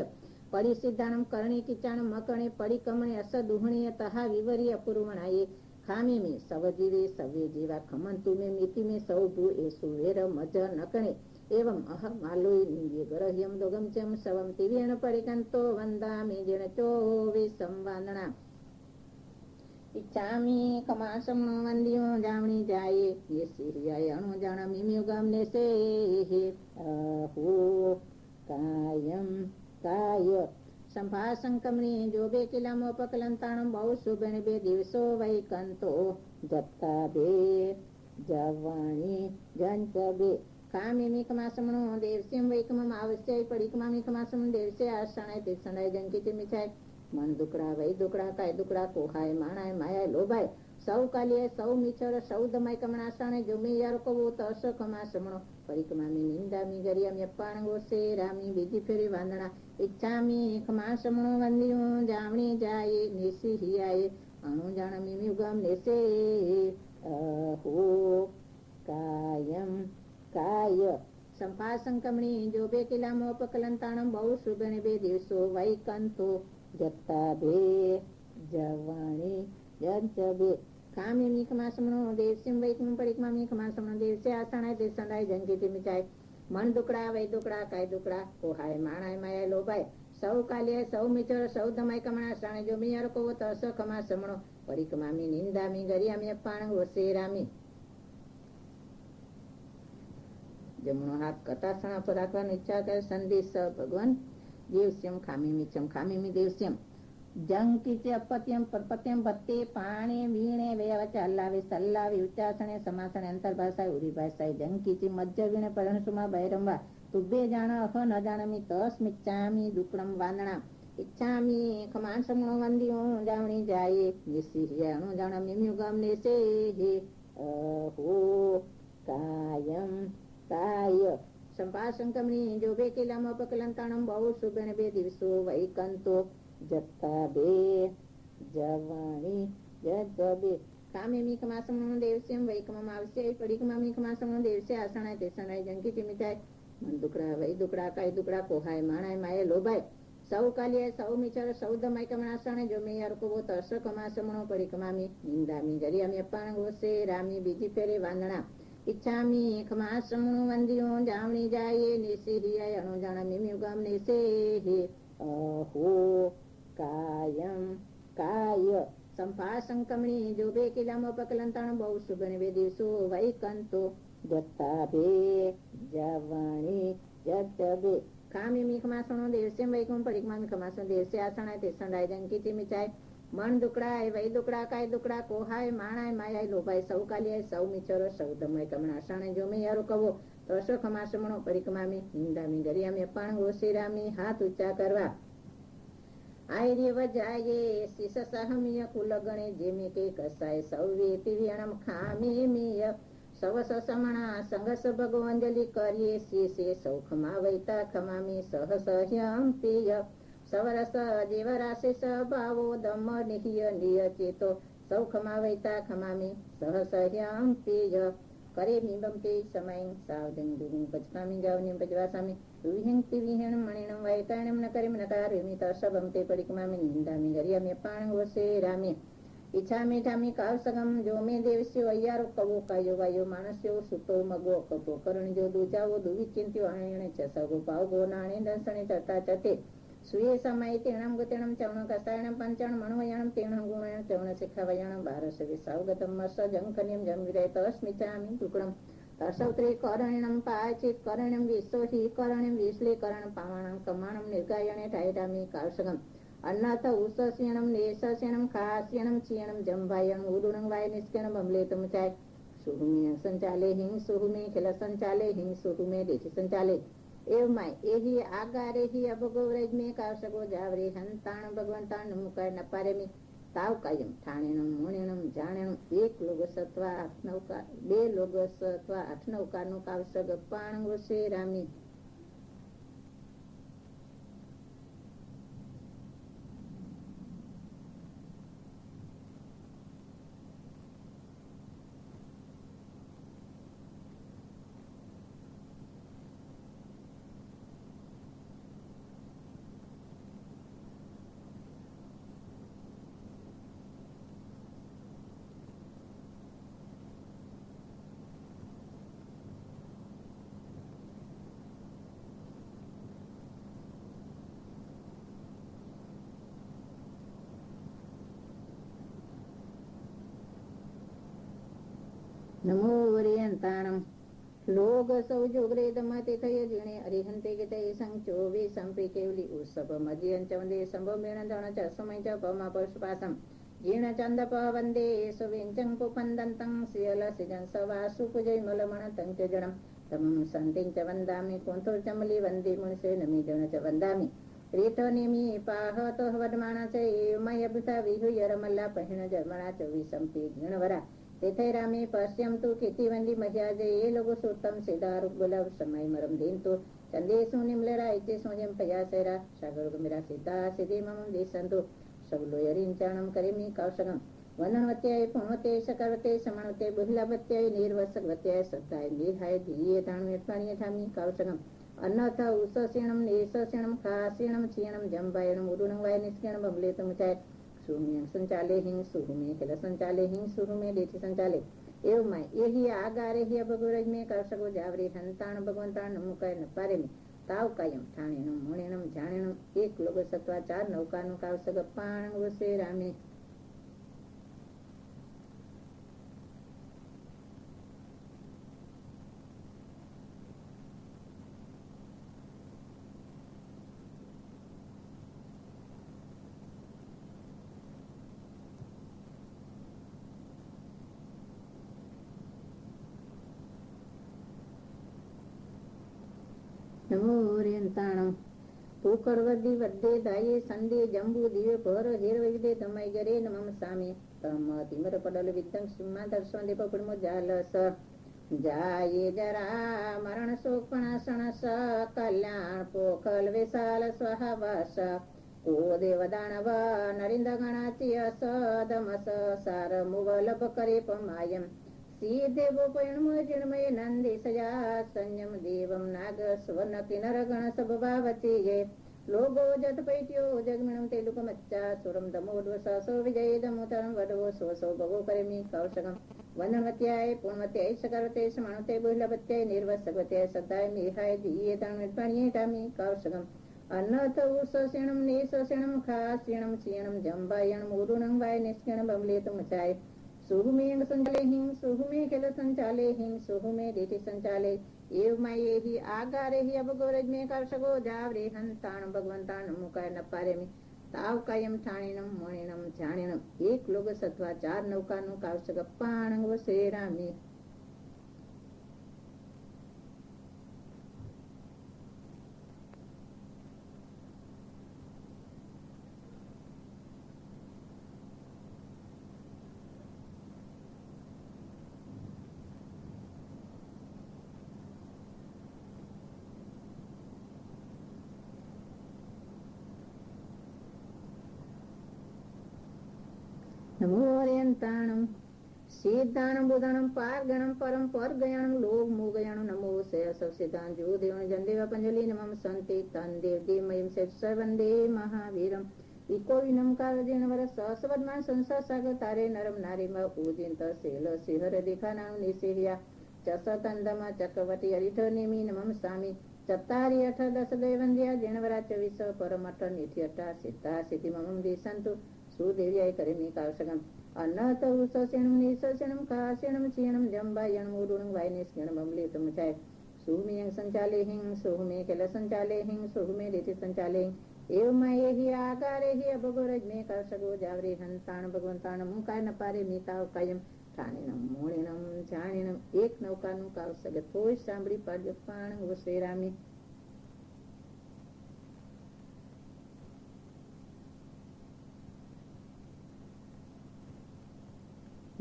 પરિસિદ્ધાણમ કરણી કિચાણ મકણે પડિકમણે અસ દુહણીય તહા વિવરી અપૂર્વણાયે ખામી મે સવજીવે સવ્ય જીવા ખમંતુ મે મિતિ મે સૌભુ એસુ વેર મજ નકણે એવમ અહમ આલોય નિંદ્ય ગરહ્યમ દોગમ ચમ સવમ તિવેણ પડિકંતો વંદામે જેણ ચોવે સંવાદણા ઈચ્છામી કમાસમ વંદ્યો જામણી જાય યે સિરિયાય અણુ જાણ મિમ્યુગમ નેસે હો કાયમ કાય સંભાસંકમણી જોબે કિલામો પકલંતાણમ બહુ શુભણ બે દિવસો વૈકંતો જત્તા બે જવાણી જંચ બે કામિમી કમાસમણો દેવસ્યમ વૈકમમ આવશ્ય પડિકમામી કમાસમ દેવસે આસણાય તે સણાય જંકિત મિછાય મન દુકડા વૈ દુકડા કાય દુકડા કોહાય માણાય માયાય લોભાય સૌ કાલિય સૌ મિછર સૌ દમાય કમણાસાણે જોમે યાર કવો તસ કમાસમણો પડિકમામી નિંદામી ગરિયામી અપ્પાણગો સે રામી બીજી ફેરી વાંદણા ઈચ્છામી કમાસમણો વંદ્યો જામણી જાય નેસી હિયાય અણુ જાણમી યુગમ નેસે હો કાયમ કાય સંભાસંકમણી જોબે કિલામો પકલંતાણમ બહુ શુભણે બે દિવસો વૈકંતો જત્તા બે જવાણી જંચ બે કામિમી કમાસમણો દેવસ્યમ વૈકમ પડિકમામી કમાસમણો દેવસે આસણાય તે સંડાય જંકિત મિચાય મન દુકડા વૈ દુકડા કાય દુકડા કોહાય માણાય માયા લોભાય સૌ કાલિય સૌ મિચર સૌ દમાય કમણા સાણે જો મિયાર કોવો તસ કમાસમણો પડિકમામી નિંદામી ગરિયામી અપ્પાણ વસે રામી જમણો હાથ કટાસણા પર રાખવાની ઈચ્છા કરે સંદેશ ભગવાન દેવસ્યમ ખામીમી દેવસ્યમ જંકિચે અપત્યમ પરપત્યમ ભત્તે પાણે વીણે વેયાવચ હલ્લાવે સલ્લાવે ઉચ્ચાસણે સમાસણે અંતર્ભાષાય ઉરી ભાષાય જંકિચે મજ્જ વીણે પરણસુમા બૈરંવા તુબ્બે જાણ અહ ન જાણમી તસ મિચ્છામી દુકડમ વાંદણા ઈચ્છામી ખમાસમણો વંદ્યો જાવણી જાય નિસિહ્યાણો જાણમી મ્યુગમ નેસે હે હો કાયમ કાય સંભાસંકમણી જોબે કિલામો પકલંતાણમ બહુ શુભણ બે દિવસો વૈકંતો જત્તા બે જવાણી જજ બે कामे मीकमासमणो देवस्य वैकममावस्य पडिकमा मीकमासमणो देवस्य आसणाय ते सणाय जंकी चिमिताय मन दुकड़ा वही दुकड़ा काय दुकड़ा कोहाय माणाय माये लोभाय सौ कालिया सौ मिचर सौ दमाय कमणासणे जो मे यार को वो तरस कमासमणो पडिकमामी निंदामी गरियामी अपाण गोसे रामी बीजी फेरे वांदणा इच्छामी खमासमणो वंदियो जावणी जाये नेसे हियाय अणुजाणा मिम्युगम नेसे हे अहो कायम काय संपासंकमणी जो बे किलाम पकलंताण बहु सुगण वेदिसो वैकंतो जत्ताबे जवणी जत्तबे कामी मीखमासणो देवसे वैकुम पडिकमा मीखमासणो देवसे आसणाय ते संडाय जंकीची मिचाय मन दुकड़ाय वही दुकड़ा काय दुकड़ा कोहाय माणाय मायाय लोभाय सौ कालियाय सौ मिचरो सौ दमय कमणासणे जो मे यारो कवो તોસો ખમાસમણો પરિક્રમામી નિંદામી ગરિયામી અપાણ ગોશીરામી હાથ ઊંચા કરવા આયર્ય વજાયે શિષ સહમિય કુલગણે જેમે કે કસાય સૌવે તિવ્યણમ ખામીમિય સવસ સમણા સંગસ ભગવંજલિ કરીએ શિષે સૌખમા વૈતા ખમામી સહસહ્યમ પિય સવરસ જીવરાશિ સભાવો દમ નિહિય નિયચેતો સૌખમા વૈતા ખમામી સહસહ્યમ પિય करे मीबंते समय सावधन दुगुण पचकामी जावनी पचवासामी दुहिं तिविहण मणिणं वैताणं न करिम नकारिमि तसबंते पडिकमामि निंदामि गरियामि पाण वसे रामे इच्छामि ठामि कावसगम जो मे देवस्यो अय्यारो कवो कायो वायो मानस्यो सुतो मगो कपो करण जो दुजावो दुविचिंत्यो आयणे च सगो पावगो नाणे दंसणे चता चते सुये समय तेणं गतेणं चवण कसायणं पंचण मणवयणं तेणं गुणयणं चवण शिखावयणं भारसवे सावगतं मस जंकन्यं जंविरय तस्मिचामि टुकडं तसौत्रे करणं पाचित करणं विश्वहि करणं विश्लेकरणं पावणं कमाणं निर्गायणे ठायरामि कावसगम अन्नाथ उसस्यणं नेसस्यणं खास्यणं चीयणं जंभायणं उदुणं वाय निस्कणं बमलेतम चाय सुहुमे संचाले हिंग सुहुमे खिल संचाले हिंग सुहुमे देशी संचाले एव माय एही आगारे ही अभगोवरेज में कावसगो जावरे हंताण भगवंताण मुकाय नपारे में ताव कायम ठाणेणं मुणेणं जाणेणं एक लोग सत्वा आठ नौका बे लोग सत्वा आठ नौका नो कावसग पाण गोसे रामी नमो वरियंताणं लोग सौजोग्रे दमते थय जिणे अरिहंते गते संचोवे संपे केवली उत्सव मजियंच वंदे संभमेण दणच समयच पमा पशुपासं जीर्ण चंदप वंदे सुविंचं पुपंदन्तं सियल सिजन सवासु पुजय मलमणतं च जणं तमं संतिं च वन्दामि कोंथो चमली वंदे मुनिसे नमि जण च वन्दामि रेतनेमि पाहतो वदमाना च एवमय बुता विहुयर मल्ला पहिण जर्मणा च विसंपे जीणवरा तेथे रामे पश्यम तू खेती वंदी मजा जे ये लोगो सोतम सेदार गुलाब समय मरम दिन तो चंदे सुनिमलेरा इचे सोजम पयासेरा सागर मेरा सीता सिद्धि मम देसंतो सब लोयरिन चाणम करेमी कौशगम वंदनवत्याय पुण्वते सकरवते समानवते बुहिलावत्याय निर्वसकवत्याय सत्ताय निहाय धीये ताणवे पाणीय ठामी कौशगम अन्नथ उसस्यणम नेसस्यणम खास्यणम चीयणम जंबायणम उदुणं वाय निस्कणम बमले तुमचाय सुहुमे संचाले हिंग सुहुमे खिल संचाले हिंग सुहुमे देठी संचाले एव माय यही आगारे ही अभगोरज में कौशगो जावरे हंताण भगवंताण मुकाय नपारे में ताव कायम ठाणेणं मुणेणं जाणेणं एक लोग सत्वा चार नौकानु कौशग पाण वसे रामे नमो ओरियंताणं पूकर्वदि वद्दे दाये संदे जंबू दिवे पर हेर वैदे तमय गरे नमम सामे तम तिमर पडल विद्दं सिम्मा दर्शवंदे पकडमो जालस जाये जरा मरण शोकणासण स कल्याण पोखल वेसाल स्वहावास को देवदानव नरिन्दगणाच्य सदमस सारमुवलभ करे पमायम् श्रीदेवोपयणमय नन्दिसया संयम देवं नाग स्वर्ण किन्नर गण सभावती ये लोगो जटपैट्यो जगमिणं तेलुकमच्चा सुरं दमोड्व ससो विजय दमोतरं वडवो स्वसो भगो करमि कौशकम् वनमत्याय पूर्णमत्याय सकरते समानुते बुह्लभत्याय निर्वसगत्याय सद्दाय मिहाय धीये ताण्येटामि कौशकम् अन्नत उषसेणं नेषसेणं खासेणं क्षीणं जम्बायणं उरुणं वाय निष्किणं बमलेतुमचाय सुहुमेंग संचाले हिं सुहुमे खेल संचाले हिं सुहुमे देति संचाले एव माये ही आगारे ही अब गोरज में कर्षगो जावरे हंताण भगवंताण मुकाय न पारे में ताव कायम ठाणेनम मणेनम जाणेनम एक लोग सत्वा चार नौका नु कावशग पाणंग व श्रीरामी नमोर्यंताणं सिद्धाणं बुधाणं पारगणं परम परगयाणं लोक मूगयाणं नमो सिद्धां जो देवं जंदेव पंजलि नमः संते तन देव देवमयं सर्वंदे महावीरम इकोविनम कालजेन वर सहस्वदमान संसार सागर तारे नरम नारी म पूजिंत सेल सिहर दिखानां निसेहिया चसतंदम चक्रवती हरिठ नेमि नमः स्वामी चत्तारि अठ दश दैवंद्या जेणवरा 24 परमठ निधि अठ सिद्धा सिद्धि मम दिसंतु सुदेव्याय करेमि कौशकम् अन्नत उषसेणं निषसेणं खासेणं क्षीणं जम्बायणं उरुणं वाय निष्किणं बमलेतुमचाय सुहुमें संचाले हिं सुहुमे खेल संचाले हिं सुहुमे देति संचाले एव माये ही आकारे ही अभगोरज में कौशगो जावरे हंताण भगवंताण मुकाय न पारे मीताव कायम ठाणेनम मोणेनम जाणेनम एक नौकानु कौशग थोय सांभળી પાડજો પાણ વો શ્રીરામી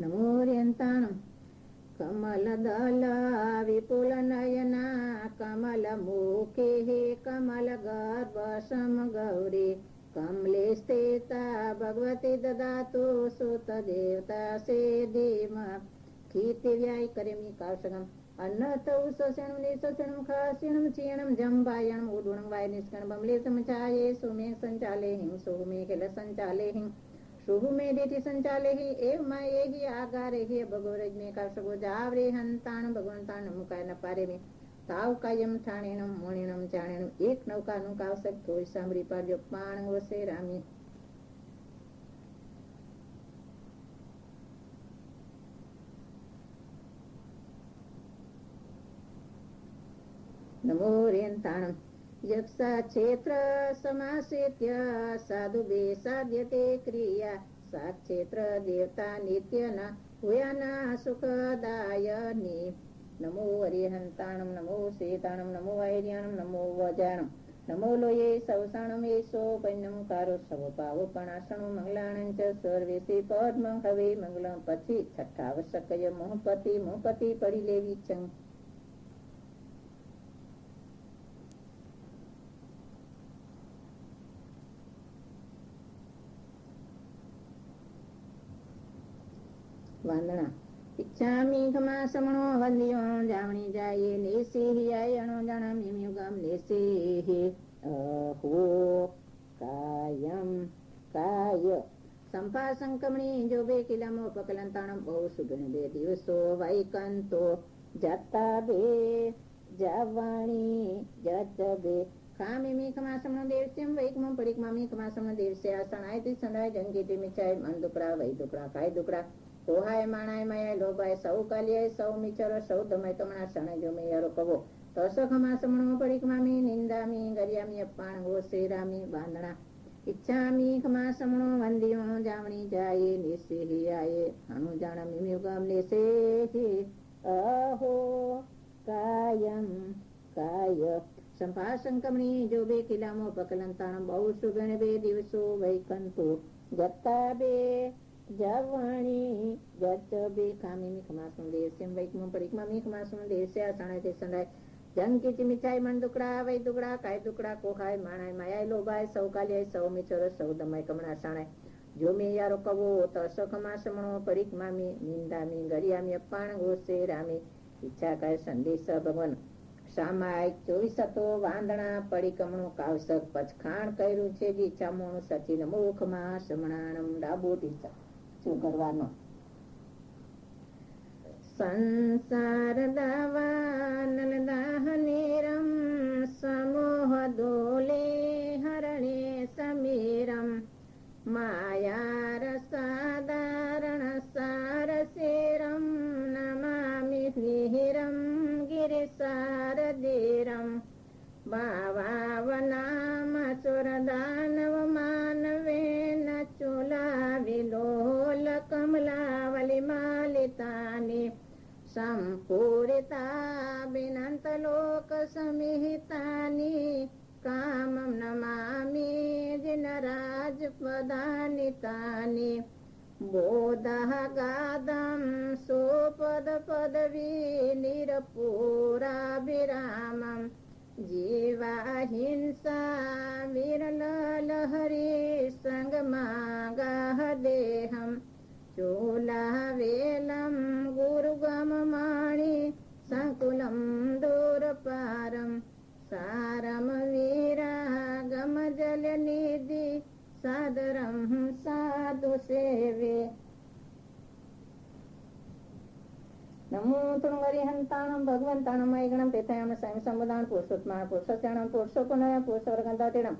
नमोर्यंताणं कमलदला विपुलनयना कमलमुखे कमलगर्भसम गौरी कमले स्थिता भगवती ददातु सुतदेवता सेदिम कीर्तिव्याय करेमि कौशकम् अन्नत उषसेणं निषसेणं खासेणं क्षीणं जम्बायणं उरुणं वाय निष्कणं बमलेतुमचाये सुमे संचाले हिं सुमे खेल संचाले हिं सुहुमे देति संचाले ही एव माये ही आगारे ही भगोरज में कौशगो जावरे हंताण भगवंताण मुकाय न पारे में ताव कायम ठाणेनम मोणेनम जाणेनम एक नौका नु कौशक थोय सांभળી પાડજો પાણ વો શ્રીરામી नमोर्यंताणं यक्षा क्षेत्र समासेत्य साधुभे साध्यते क्रिया सा क्षेत्र देवता नित्य न हुयाना सुखदायनी नमो हरिहंताणं नमो सीताणं नमो ऐर्याणं नमो वजाणं नमो लोये सवसाणं येसो पन्नं कारो सवपावपणासणो मंगलाणं च सर्वेसी पद्मं हवे मंगलं પછી છઠ્ઠાવશકય મોહપતિ પડી લેવી ચંગ वंदना इच्छामि खमा समणो वल्लियो जावणी जाये नेसेहियाय अणो जानामि युगम नेसेहि अहो कायम काय संपा संकमणी जो बे किलमो पकलंताणं बहु सुगण बे दिवसो वैकंतो जत्ता बे जावाणी जत बे खामिमि खमासमणो देवस्यं वैकमं पडिकमामि खमासमणो देवस्य सणायति सणाय जंगीति मिचाय मन दुकड़ा वै दुकड़ा काय दुकड़ा कोहाय माणाय माया लोभाय सौ कालियाय सौ मिचर सौ दमय तमणा शणे जो मे यारो कवो तस खमासमणो पडिकमामि निंदामि गरियामि अपाण हो श्रीरामी बांधणा इच्छामि खमासमणो वंदियो जावणी जाये निसेहि आये अनु जाणामि युगम निसेहि अहो कायम काय संपासंकमणी जो बे किलामो पकलंताणं बहु सुगण बे दिवसो वैकंतो जत्ता बे जावाणी जत बे खामिमि खमासमणो देवस्यं वैकमं पडिकमामि खमासमणो देवस्य सणायते सणाय जंग की मिठाई मन दुकड़ा वही दुकड़ा काय दुकड़ा कोहाय माणाय मायाय लोभाय सौ कालियाय सौ मिचर सौ दमाय कमणा साणाय जो में यारो कवो तो सखमा समणो परीक मामी निंदामी गरियामी अपाण घोषे रामी ઈચ્છા કરે સંદેશ ભગવાન સામાયિક 24 હતો વાંદણા પડી કમણું કાવસક પચખાણ કર્યું છે ઈચ્છા મોણું સચિન મુખમાં સમણાણમ ડાબોટ ઈચ્છા શું કરવાનો સંસાર દાવાનલ દાહનેરમ સમોહ દોલે હરણે સમીરમ માયા રસાધારણ સારસેરમ નમામિ વિહિરમ गिरिसारधीरं भावावनाम चोरदानव मानवेन चूलाविलोल कमलावलिमालितानि सम्पूरिताभिनन्तलोकसमिहितानि कामं नमामि जिनराजपदानि तानि बोधः गादं सोपदपदवी निरपूराभिरामं जीवाहिंसा विरलहरी सङ्गमागाह देहं चूलावेलं गुरुगममाणि सङ्कुलं दूरपारं सारं वीरागमजलनिधि सादरं साधु सेवे नमो तृणगरिहन्ताणं भगवन्ताणं ऐगणं तेथायाम स्वयं समुदान पुरुषोत्मानं पुरुषस्याणं पुरुषोपनयं पुरुषवर्गन्तातिणं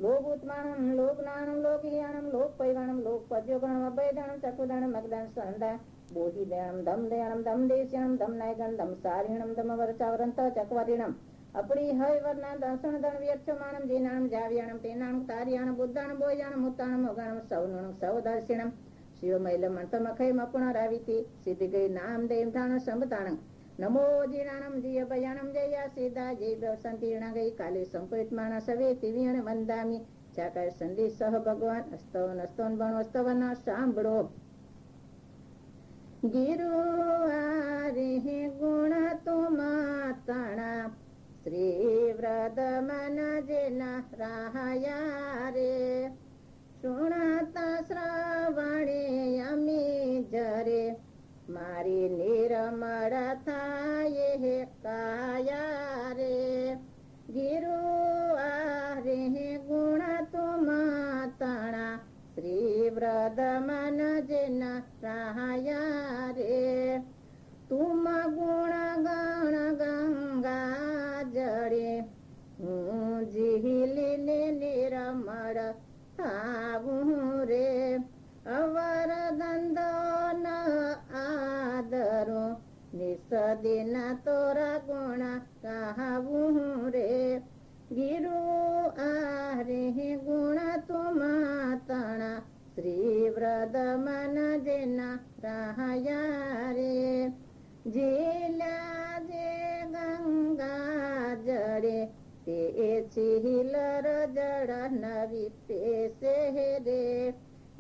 लोकूत्मानं लोकनानं लोकल्याणं लोकपैवाणं लोकपद्योगणं अभयदानं चकुदानं मगदानं सहन्दानं बोधिदयानं दमदयानं दमदेश्यानं दमनायकं दमसारिणं दमवरचावरन्त चकवारिणं अपड़ी हय वर्णा दर्शन दण व्यक्षमाणं जीनाणं जाव्याणं तेनाणं तार्याणं बुद्धाणं बोयाणं मुत्ताणं मोगाणं सौनणं सौदर्शिणं शिवमैलं मंत्रमखैम अपुणराविति सिद्धिगै नाम देव धाणं संबताणं नमो जीनाणं जियभयाणं जया सीधा जय संतीर्णगै काले संपरितमाणा सवे तिवियण वंदामि चाकर संदेश सह भगवान अस्तवन अस्तवन बणो अस्तवन सांभळो गिरु आरे गुण तुमाताणा श्री व्रतमन जिन राहया रे शुणता श्रवणे अमी जरे मारी निर्मळ थाये काया रे गिरु आरे गुण तुमाताणा श्री व्रतमन जिन राहया रे तुम गुण गण गंगा जड़े जिहिलिने निरमळ थावूं रे अवर दंदन आदरो निसदिन तोरा गुण कहावूं रे गिरु आरे गुण तुमाताणा श्री व्रतमन जिन राहया रे जिला जे गंगा जड़े ते छिलर जड़ नवी पेसे रे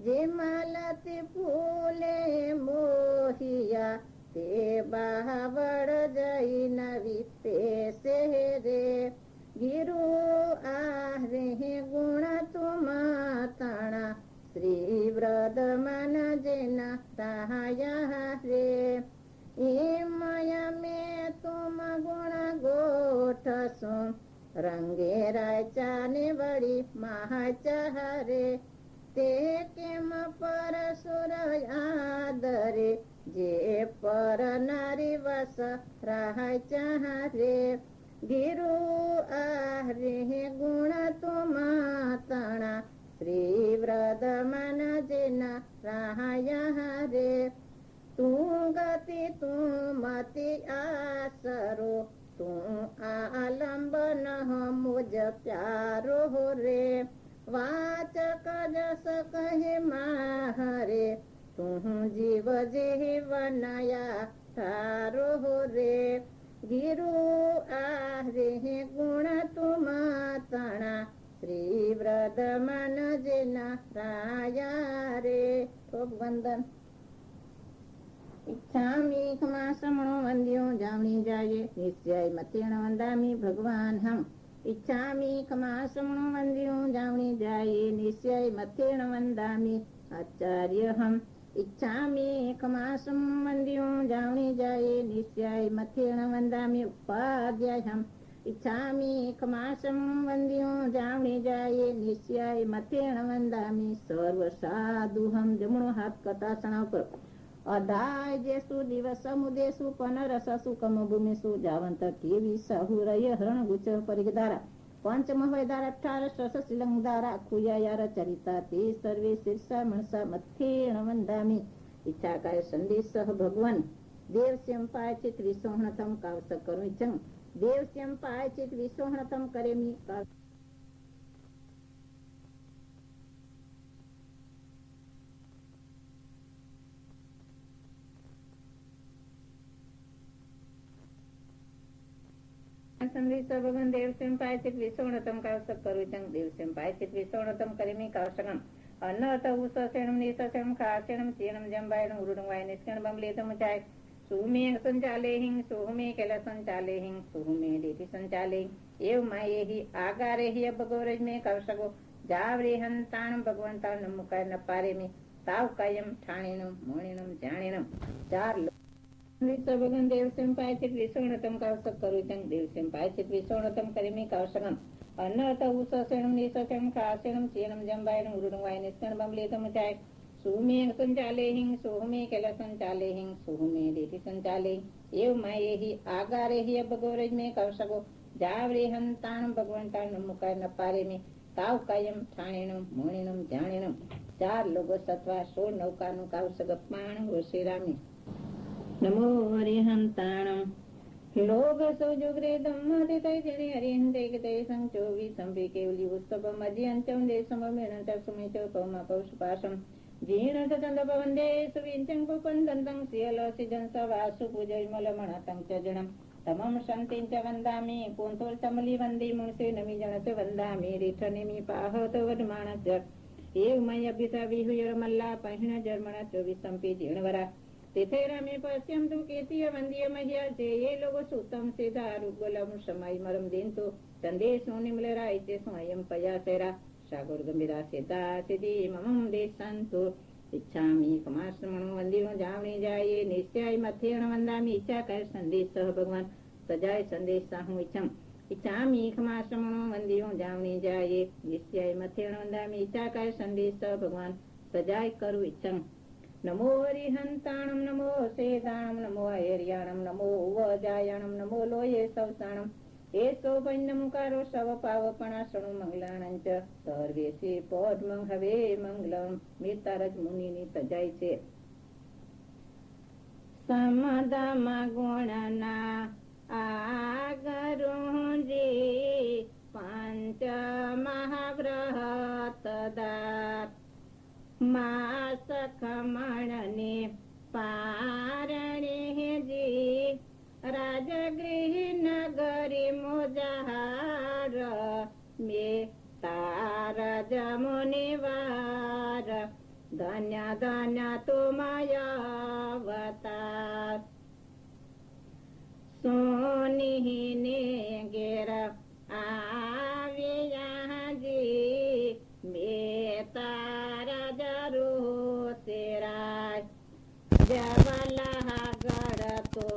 जे मालती फूले मोहिया ते बावड़ जई नवी पेसे रे गिरु आरे गुण तुमाताणा श्री व्रतमन जिन राहया रे में तुम गुण गोठसो रंगे रायचा ने बड़ी महाचारे ते केम पर सुर आदरे जे पर नारी वस राहायचा रे गिरु आरे गुण तुमाताणा श्री व्रतमन जिन राहया रे तू गति तू मति आसरो तू आलंबन मुझ प्यारो रे वाचक जस कहे माहरे तू जीव जीवनया तारो रे गिरु आरे गुण तुमाताणा श्री व्रतमन जिन राहया रे खूब वंदन। इच्छामि क्षमाश्रमणो वन्द्यो जामनी जाये निश्चय मतेन वन्दामि भगवान् हम इच्छामि क्षमाश्रमणो वन्द्यो जामनी जाये निश्चय मतेन वन्दामि आचार्य हम इच्छामि क्षमाश्रमणो वन्द्यो जामनी जाये निश्चय मतेन वन्दामि उपाध्याय हम इच्छामि क्षमाश्रमणो वन्द्यो जामनी जाये निश्चय मतेन वन्दामि सर्व साधु हम जमणो हाथ कथासना पर अधाय जेसु दिवसमु देसु पनरससु कमभूमिषु जावंत केवी साहुरय हरण गुच परिगदारा पंचमहवैदार 18 शस श्रीलंगदारा खुयायार चरिता ते सर्वे शीर्षा मनसा मथेण वंदामि इच्छा काय संदेश भगवान देवस्यम पायचित विसोहणतम कावस करुचं देवस्यम पायचित विसोहणतम करेमि संदेश भगवान देवस्यम पायचित विसोणतम कावसक करुचं देवस्यम पायचित विसोणतम करेमि कावसकम अनर्थ उससेणम निससेणम खासेणम चीणम जंबायणम उरुडं वाय निष्कण बमलेतम चाय सुमे संचाले हिंग सुहुमे केला संचाले हिंग सुहुमे देती संचाले एव मायेहि आगारेहि अबगोरज में कावसको जावरे हंताणम भगवंता नमुकाय न पारेमि ताव कायम ठाणेणम मोणेणम जाणेणम चार भगवान देवस्यम पायचित विसोणतम कावसक करुचं देवस्यम पायचित विसोणतम करेमि कावसकम अनर्थ उससेणम निससेणम खासेणम चीणम जंबायणम उरुडं वाय निष्कण बमलेतम चाय सुमे संचाले हिंग सुहुमे केला संचाले हिंग सुहुमे देती संचाले एव मायेहि आगारेहि अबगोरज में कावसको जावरे हंताणम भगवंता नमुकाय न पारेमि ताव कायम ठाणेणम मोणेणम जाणेणम चार लोगो सत्वा 16 नौकानु कावसक पाण वशिरामी नमो हरिहंताणम लोग सोजुग्रे धम्मते तै जने हरिहंते कते संचोवि संपे केवली उत्सव मध्यंचम देशममेणं तस्मै च पौमा पौषपाशम जीर्ण चंद पवंदे सुविंचं कुपंदंतं सियलसिजं सवासु पूजयमल मणतं च जणं तमं शान्तिं च वन्दामि कोंतोल चमली वन्दे मुनसे नमि जनच वन्दामि रिठनेमि पाहत वदमाणस्य एव मय अभिसा विहुयर मल्ला पहिण जर्मण चोविसंपे जीर्णवरा तेथे रमे पश्यम तु केतीय वंद्य मह्य से ये लोग सूतम से दारुगलम समय मरम दिन तो संदेश निमल राय से स्वयं पया सेरा सागर गंभीरा से दासिदी मम देशंतो इच्छामि क्षमाश्रमणो वंदिनो जावणी जाये निश्चय मथेण वंदामि इच्छा कर संदेश भगवान सजाय संदेश साहु इच्छम इच्छामि क्षमाश्रमणो वंदिनो जावणी जाये निश्चय मथेण वंदामि इच्छा कर संदेश भगवान सजाय करु इच्छम नमो हरिहंताणम नमो सेदाणम नमो ऐर्याणम नमो वजायाणम नमो लोये सवसाणम एसो नमुकारो सव पावपणासणु मंगलाणंच सर्वेसी पद्मं हवे मंगलम मीतारज मुनिनी तजाय છે समदमा गुणना आगरुंजी पंच महाव्रत दात मास खमणने पारणे जी राजगृह नगरी मुजाहार मे तार जमुनिवार धन्य धन्य तुमयावतार सोनिने गेर आविया जी मे तारा जरू तेराज जवला गढ़ तो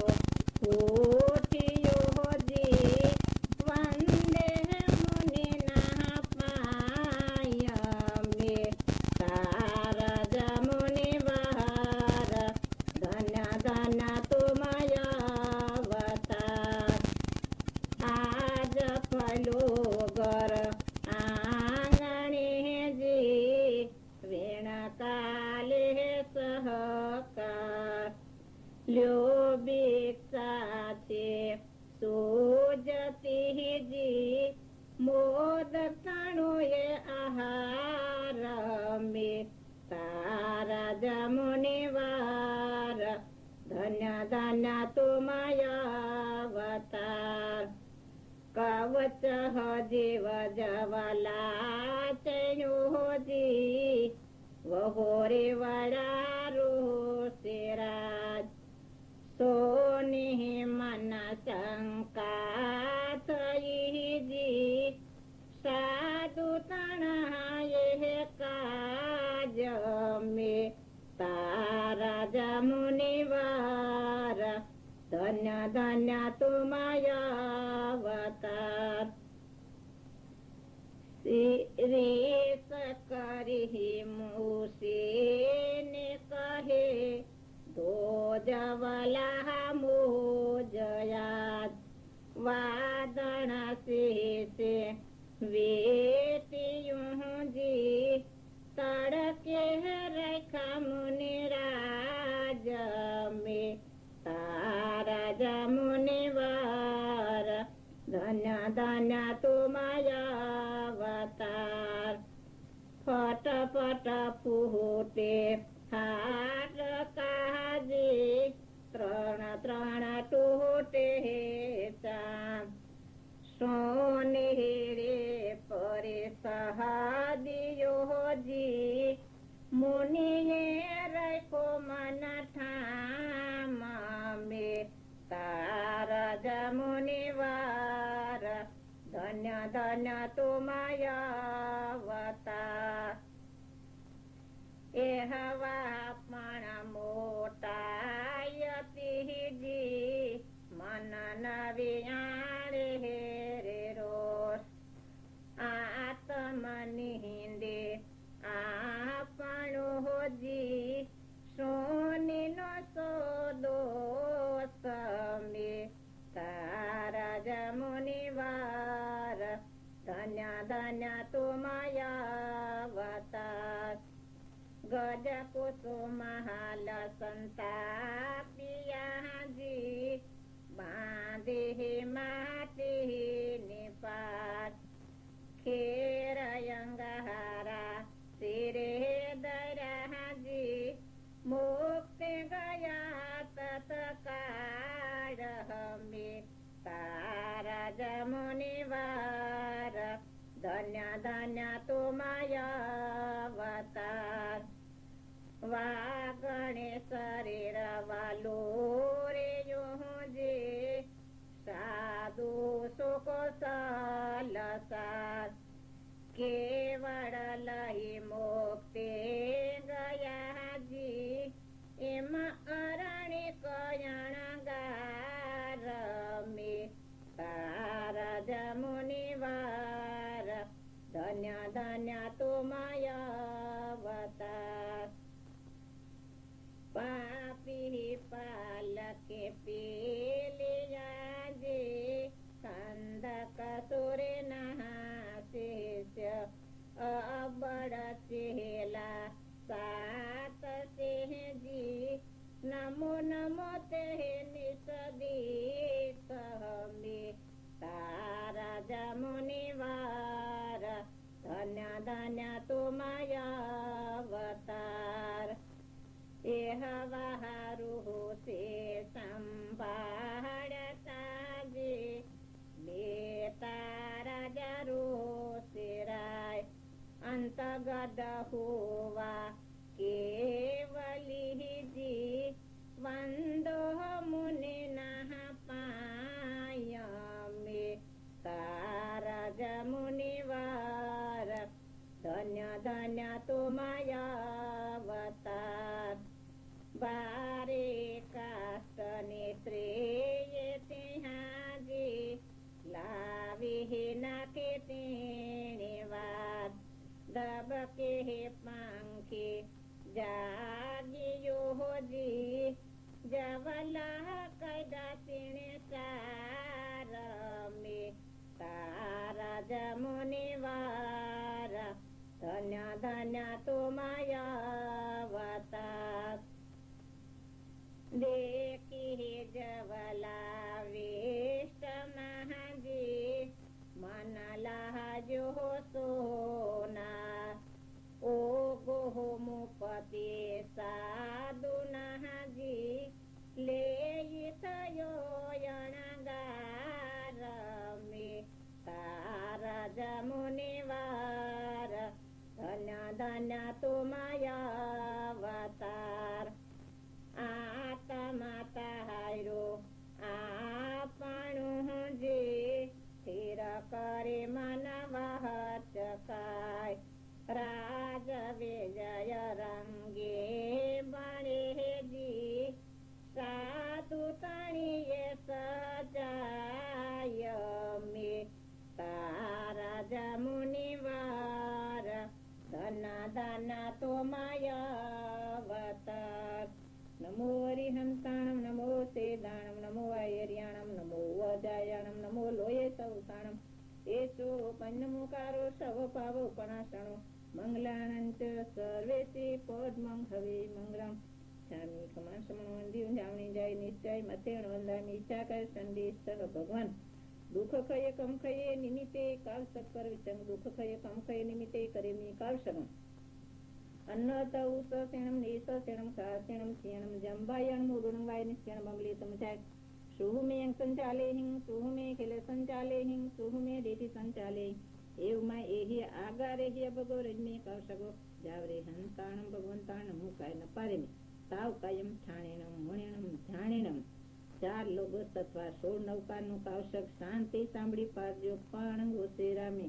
उठियो जी वंदे मुनि नहा पाय में तारा जमुनि बहार धन्य धन्य तुमयावतार आज फलो गर ल्योबिक्षाचे सोजती जी मोदकणुये आहार में तारा जमुनिवार धन्य धन्य तुमयावतार कवच जीव जवला चयोजी वहोरे वडारो सिराज मुनिवार धन्य धन्य तुमया अवतार रेस करी मूसे ने कहे दो जवला मोजयात वादन से वेतियों जी तड़के रखा मुनिराज में तारा जमुनिवार धन्य धन्य तुमया अवतार फट फट फूटे हार काजी त्रण त्रण टूटे चाम सोने रे परे सहदियो जी मुनिये रखो मन ठाम में तारा जमुनिवार धन्य धन्य तुमया अवतार एहवा पण मोटायती जी मन नवियारे रे रोष आत्मनिंदे आपणो जी सोनी नो सो दोष में तारा जमुनिवार धन्य धन्य तुमया अवतार गज कुसुमहाल संतापिया जी बांधे माटी निपात खेर अंगहारा सिरे दरा जी मुक्त गया तत्काल में तारा जमुनिवार धन्य धन्य तुमया अवतार वागणे शरीर वालो रे जी साधु सुख सालसार केवल लही मुक्ति गया जी एम अरण्य कयणगार में तारा जमुनिवार धन्य धन्य तुमया अवतार पापी पालके पीलिया जी कंदक सुरे नहाशिष्य अबड़ चेला सात सिंह जी नमो नमो ते निसदी कहमी तारा जमुनिवार धन्य धन्य तुमया अवतार एह बहारू से संभाड़ता जी बेतारा जरो सिराय अंतगत हुआ केवली जी वंदो मुनि नह पाय में तारा जमुनिवार धन्य धन्य तुमया अवतार बारे काष्ट नेत्रे जी लावी नाके तेणेवाद दबके पंखे जागियो जी जवला कैदा तिणे सार में तारा जमुनिवार धन्य धन्य तुमया अवतार देखी जवला वेष्ट महाजी मन जो सोना ओ गोह मुपति साधु नहाजी ले थयो यणगार में तारा जमुनिवार धन्य धन्य तुमया अवतार आत्माता हारो आपणु जे स्थिर करे मन वहचकाय राज विजय रंगे बड़े जी सेदाणं नमो ऐर्याणं नमो वजायाणं नमो लोये सौसाणं येषु पञ्चमुकारो शवपावपणासणो मंगलानं च सर्वेषि पद्मं हवे मंगलम् छामी कमान समण वंदी जावणी જાય નિશ્ચય મથેણ વંદામી ઈચ્છા કર સંદેશ સર્વ ભગવાન દુઃખ ખયે કમ ખયે નિમિત્તે કાલ સત્કર વિચંગ દુઃખ ખયે કમ ખયે નિમિત્તે કરેમી કાલ સગમ અન્ન તૌ સેણમ નીસ સેણમ ખા સેણમ સેણમ જંબાયણ મુરુણ વાય નિશ્ચણ બમલી સમજાય સુહુમે અંગ સંચાલે હિંગ સુહુમે ખેલે સંચાલે હિંગ સુહુમે દેતી સંચાલે એવમાં એહી આગારે હિ ભગો રજમે કાવ સગો જાવરે હંતાણમ ભગવંતાણમ મુકાય ન પારે મે તાવ કાયમ ઠાણેણમ મુણેણમ ધ્યાણેણમ 4 લોગો તત્વા 16 નૌકાનું કાવશક શાંતિ સાંભળી પારજો પણ ગોસેરામે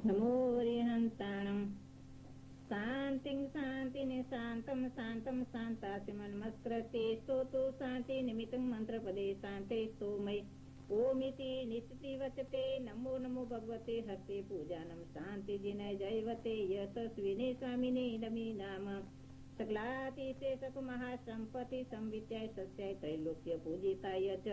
નમો હરિહંતાણમ શાંતિં શાંતિને શાંતમ શાંતમ શાંતાસિમન્મસ્કૃતે સ્તોતુ શાંતિ નિમિત્તં મંત્રપદે શાંતે સ્તોમય ઓમિતિ નિશ્ચિતિ વચતે નમો નમો ભગવતે હસ્તે પૂજાનમ શાંતિ જીનય જયવતે યશસ્વિને સ્વામિને નમી નામ સકલાતિશેષક મહાસંપત્તિ સંવિત્યાય સસ્યાય ત્રૈલોક્ય પૂજિતાય ચ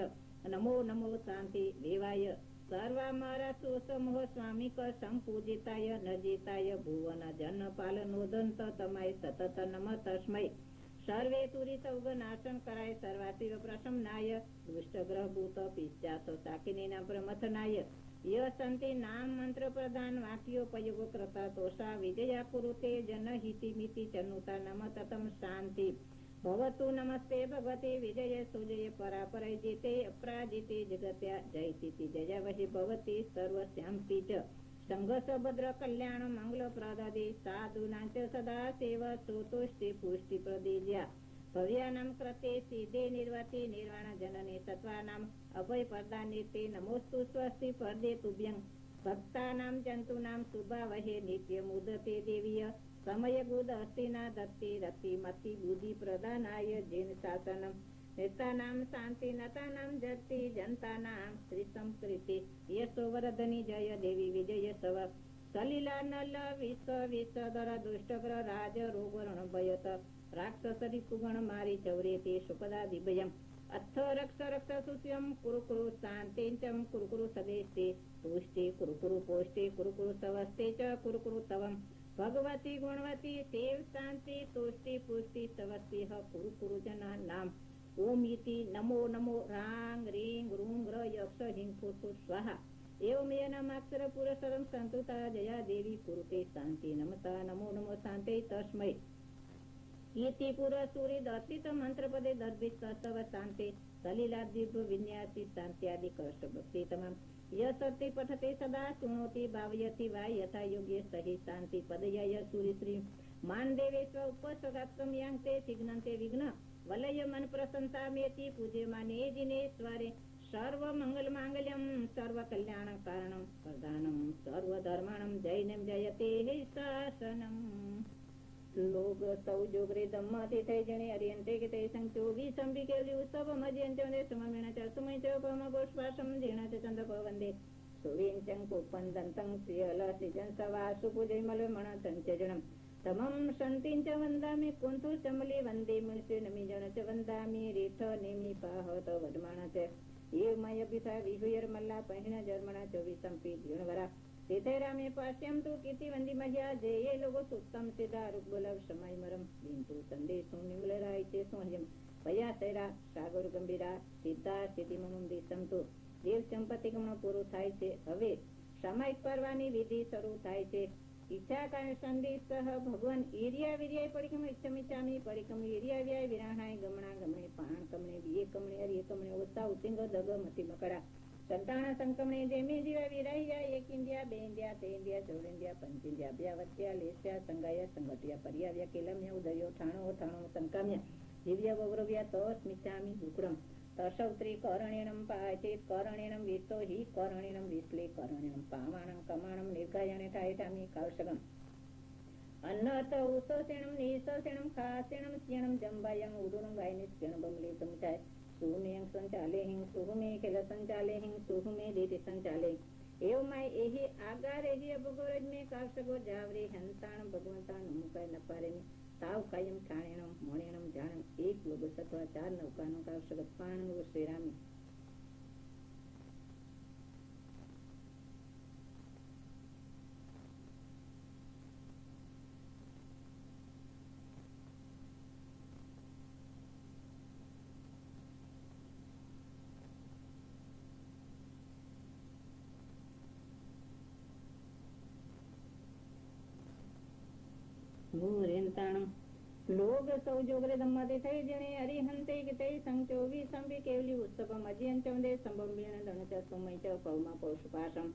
નમો નમો શાંતિ દેવાય સર્વામારા સુસમો સ્વામી ક સંપૂજિતાય નજીતાય ભુવન જન પાલનોદંત તમાય સતત નમ તસ્મૈ સર્વે તુરી સૌગ નાશન કરાય સર્વાતિવ પ્રસન્નાય દુષ્ટ ગ્રહ ભૂત પિશાચ શાકિનીના પ્રમથનાય યસંતિ નામ મંત્ર પ્રધાન વાક્યોપયોગ કરતા તોષા વિજયા કુરુતે જનહિતિ મિતિ ચનુતા નમ તતમ શાંતિ ભવતુ નમસ્તે ભગવતે વિજય સુજય પરાપરય જીતે અપરાજિતે જગત્યા જયતિ જય વહી ભવતી સર્વશ્યામતિ ચ સંઘર્ષ ભદ્ર કલ્યાણ મંગલ પ્રદદે સાધુનાં ચ સદા સેવ સુતુષ્ટિ પુષ્ટિ પ્રદીજ્યા ભવ્યાનામ કૃતે સિદ્ધે નિર્વતિ નિર્વાણ જનને સત્વાનામ અભય પ્રદાનિતે નમોસ્તુ સ્વસ્તિ પર્દે તુભ્યં ભક્તાનામ જંતુનામ શુભાવહે નિત્ય મુદતે દેવીય સમય ગુદ અસ્તિના દત્તિ રતિ મતિ બુદ્ધિ પ્રદાનાય જીન શાસનમ નેતાનામ શાંતિ નતાનામ જતિ જનતાનામ શ્રી સંસ્કૃતિ યશોવર્ધની જય દેવી વિજય સવ સલીલા નલ વિશ્વ વિશ્વધર દુષ્ટગ્ર રાજ રોગણ ભયત રાક્ષસ રિપુગણ મારી ચૌરેતે સુપદા દિભયમ અથ રક્ષ રક્ષ સુષ્યમ કુરુકુરુ શાંતિંચમ કુરુકુરુ સદેષ્ટે પુષ્ટિ કુરુકુરુ પોષ્ટિ કુરુકુરુ સવસ્તે ચ કુરુકુરુ તવમ ભગવતી ગુણવતી સેવ શાંતિ તુષ્ટિ પુષ્ટિ સવસ્તિ કુરુકુરુ જના નામ ઓમ ઇતિ નમો નમો રાંગ રીંગ રૂંગ ર યક્ષ હિંગ ફુસુ સ્વાહા એવમેનામાક્ષર પુરસરમ સંતુતા જયા દેવી કુરુતે શાંતિ નમતા નમો નમો શાંતે તસ્મૈ ઇતિ પુરસુરી દર્શિત મંત્રપદે દર્ભિત શાંતે સલીલા દિવ્ય વિન્યાસી શાંત્યાદિ કષ્ટ ભક્તિ તમામ યસતિ પઠતે સદા શૃણોતિ ભાવયતિ વા યથા યોગ્ય સહિ શાંતિ પદય સુરી શ્રી માન દેવેશ્વ ઉપસ્વગાત્મ યાંતે સિગ્નંતે વિઘ્ન વલય મન પ્રસન્નતા મેતિ પૂજ્યમાને જિનેશ્વરે સર્વ મંગલ માંગલ્યમ સર્વ કલ્યાણ કારણમ પ્રધાનમ સર્વ ધર્માણમ જૈનમ જયતે શાસનમ लोग सौ जोगरे दम्मते थे जने अरियंते के ते संचो विसंबि केवली उत्सव मजियंचो सममेणच सुमैच पमगोष्पाशम जेणच चंद पवंदे सुविंचं कुपंदन्तं श्रियलसिजं सवा सुपूजैमल मणतंचजनं तमं शन्तिंच वन्दामि कुंथु चमली वन्दे मुनिसे नमि जनच वन्दामि रेठ नेमि पाहत वदमानच एवमय पिता विहुयर्मल्ला पहिण जर्मणा चोविसंपि जीवनवरा तेथे रामे पाश्यम तु कीर्ति वंदी मह्या जये लोगो सुत्तम सिदा रुग्बलव समय मरम बिंतु संदेशो निमलरायचे सोहजम पया सैरा सागर गंभीरा સિદ્ધા સિદ્ધિમમ દિશમતુ દેવ ચંપતિ ગમણ પૂરું થાય છે. હવે સામાયિક પર્વાની વિધિ શરૂ થાય છે. ઈચ્છા કાય સંદેશ ભગવાન ઈર્યા વિર્યાય પરિક્રમ ઈચ્છમિચ્છામી પરિક્રમ ઈર્યા વ્યાય વિરાણાય ગમણા ગમણે પાણ કમણે બીએ કમણે અરિય કમણે ઓસ્તા ઉતિંગ દગ મતિ મકડા સંતાન સંકમણે જેમે જીવા વિરાહ્યા એક ઇન્ડિયા બે ઇન્ડિયા તે ઇન્ડિયા ચૌદ ઇન્ડિયા પંચ ઇન્ડિયા અભ્યાવત્યા લેસ્યા સંગાયા સંગઠિયા પર્યાવ્યા કેલમ્યા ઉદયો ઠાણો ઠાણો સંકામ્યા દિવ્ય વગ્રવ્યા તો સ્મિચ્છામી દુકડમ તસૌત્રી કરણેણમ પાચેત કરણેણમ વિસ્તો હિ કરણેણમ વિસ્લે કરણેણમ પાવાણમ કમાણમ નિર્ગાયણે ઠાયઠામી કૌશગમ અન્નત ઉસોસેણમ નિસોસેણમ ખાસેણમ સ્યણમ જંબાયં ઉદુરમ ગાયનિસ્યણ બમલે સમચાય સુમેં સંચાલે હિં સુહમે ખેલ સંચાલે હિં સુહમે દેતે સંચાલે એવમાય એહી આગાર એહી અબગોરજ મે કૌશગો જાવરે હંતાણ ભગવંતા નમુકાય નપારે તાવ કાયમ ઠાણેણમ મોણેણમ જાણમ એક લોગો સત્વા ચાર નૌકાનું કૌશગત પાણ શ્રીરામી ભૂરેંતાણમ લોગ સૌ જોગરે દમ્મતે થઈ જણે અરિહંતે કે સંચો વિસંબી કેવલી ઉત્સવમ અજ્યંચવદે સંભંબીણ દણચ સુમૈચ પૌમા પૌષપાશમ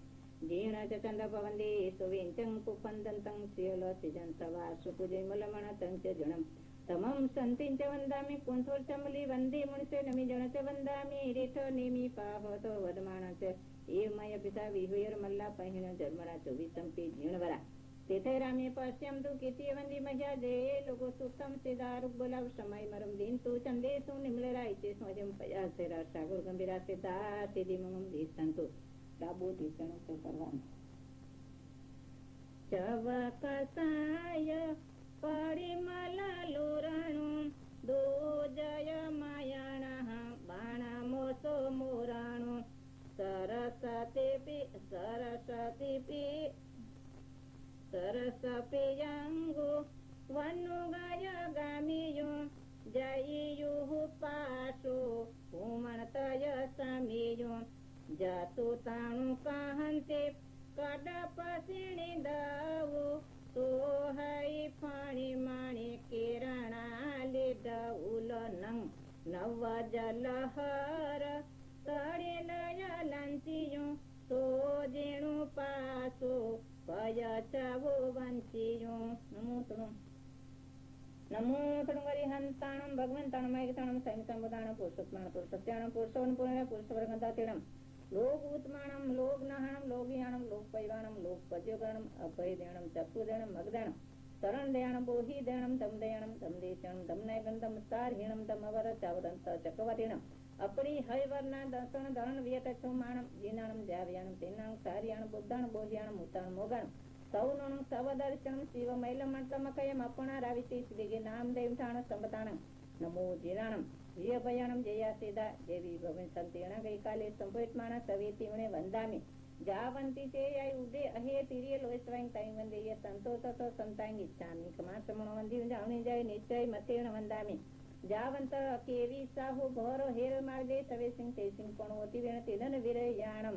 જીણ ચ ચંદ પવંદે સુવેંચં પુપંદંतं શ્રિયલ સિજં સવા સુપુજૈમલમણ તંચ જણમ તમં સંતિં ચ વંદામિ કુંથોર ચમલી વંદે મુનિસે નમિ જણ ચ વંદામિ રેઠ નેમિ પાહત વદમાણ ચ એવમય પિતા વિહુયર્મલ્લા પહેણ જર્મણા ચોવીસંપી જીણવરા तेथे रामे पश्यम तु कीर्ति वंदी मह्या जये लोगो सुतम सिदारुक बोलाव समय मरम दिन तु चंदेसु निमलरायचे स्वजम पया सेरा सागर गंभीरा सिद्धा सिद्धिमम दिसंतु डाबो दिसण तो करवान चवकसाय परिमला लोरणु दो जय मायाणः बाणा मोसो मोराणु सरस्वती पी સરસ પેયંગો વનુગાય ગામિયો જઈયુઃ પાશો ભૂમણતય સમિયો જતુ તાણુ કહંતે કડપસિણી દવો તો હૈ ફણી મણી કિરણા લીધઉલ નંગ નવ જલહર તળેલય લંચિયો તો જેણુ પાસો પયચવો વંચિયો નમો તણું હરિહંતાણમ ભગવંતાણમ મૈગતાણમ સંસંબુદાણમ પુરુષોત્માણ પુરુષસ્યાણમ પુરુષોન પુણ્ય પુરુષવર્ગંતાતિણમ લોક ઉત્માણમ લોક નહાણમ લોકયાણમ લોક પૈવાણમ લોક પદ્યોગણમ અભયદેણમ ચક્ષુદેણમ મગદાણમ શરણ દયાણમ બોહિ દયાણમ તમ દયાણમ તમ દેશાણમ તમનયગંતમ સ્તારહીણમ તમવર ચાવદંત ચક્રવર્તીણમ अपनी हयवर्णा दर्शन धरण वियतक्षमाणम जीनाणम जाव्याणम तेनाणम सार्याणम बुद्धाणम बोह्याणम उताणम मोगाणम सौनणम सवदर्शनम शिवमैलमंत्रमकयम अपणाराविति श्रीगे नामदेव ठाण संबताणम नमो जीराणम वियभयाणम जया सीधा देवी भवन संतीर्ण गईकाले संपुष्टमाण सवेतीवणे वंदामि जावंती ते याय उदे अहे तिरिय लोयस्वांग ताई वंदेय संतो ततो संतांग इच्छामि कमा समणो वंदी जावणी जाय निश्चय मतेण वंदामि जावंत केवी साहु भोरो हेर मार्गे तवे सिंह ते सिंह पण होती वेण तेदन विरयाणम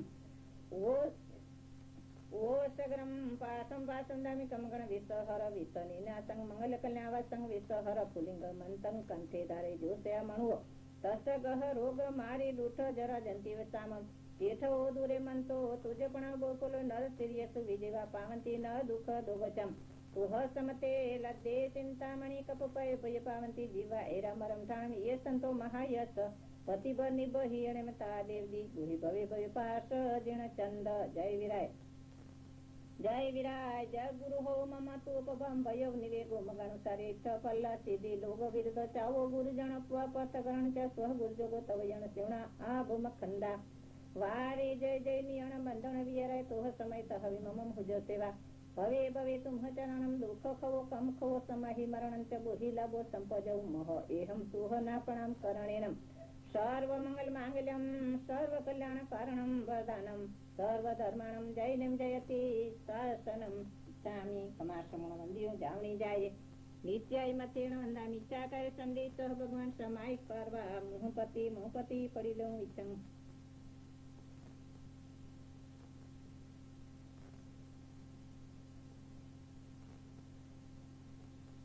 ओ सगरम पासम पासंदामि कमगण विसहर विसनिनासंग मंगल कल्यावासंग विसहर पुलिंग मंतं कंठे धारे जोसया मणुओ तसगह रोग मारी लूठ जरा जंती वसामम तीर्थ ओ दूरे मंतो तुझे पण बोकुल नर तिर्यसु विजेवा पावंती न दुख दोगचम उह समते लद्दे चिंतामणि कपपय भय पावंती जीवा एरा मरम ठाण ये संतो महायत पतिभ निबहियणे मता देवदी गुहि भवे भवे पाश जिण चंद जय विराय જય વિરાય જય ગુરુ હો મમ તોપભમ ભયો નિવેગો મગાનુસારે ચપલ્લા સિદ્ધિ લોગ વિરદ ચાવો ગુરુજણ પથગણ ચ સ્વ ગુરુજોગો તવયણ સેવણા આ ભૂમ ખંડા વારે જય જય નિયણ બંધન વિયરાય તોહ સમય તહ વિમમ હુજ સેવા ભવે ભવે તુમ ચરણમ દુઃખ ખવો કમ ખવો સમાહિ મરણં ચ બોહિ લાભો સંપજૌ મહ એહમ સુહ નાપણામ કરણેનમ સર્વ મંગલ માંગલ્યમ સર્વ કલ્યાણ કારણમ વરદાનમ સર્વ ધર્માણમ જૈનમ જયતિ શાસનમ સ્વામી કમાસમણ વંદ્યો જાવણી જાય નિત્યાય મથેણ વંદામી ચાકર સંદેશ ભગવાન સમાય કરવા મોહપતિ પડી લઉં ઈચ્છમ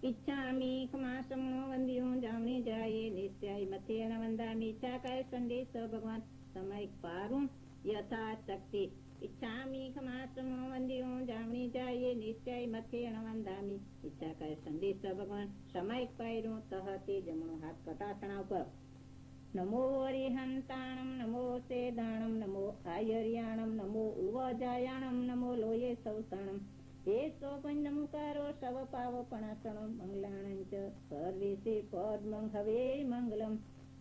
ઈચ્છામી કમાસમણો વંદ્યો જાવણી જાય નિત્યાય મથેણ વંદામી ચાકર સંદેશ ભગવાન સમય પારું યથાશક્તિ ઈચ્છામી ખમાસમો વંદ્યો જામણી જાય નિશ્ચય મથેણ વંદામી ઈચ્છા કરે સંદેશ ભગવાન સમય પાયરું તહતે જમણો હાથ કટાસણા ઉપર નમો હરિહંતાણમ નમો સેદાણમ નમો આયર્યાણમ નમો ઉવજાયાણમ નમો લોયે સૌતાણમ એ સોપંચ નમુકારો સવ પાવ પણાસણમ મંગલાણંચ સર્વિસે પદ્મં હવે મંગલમ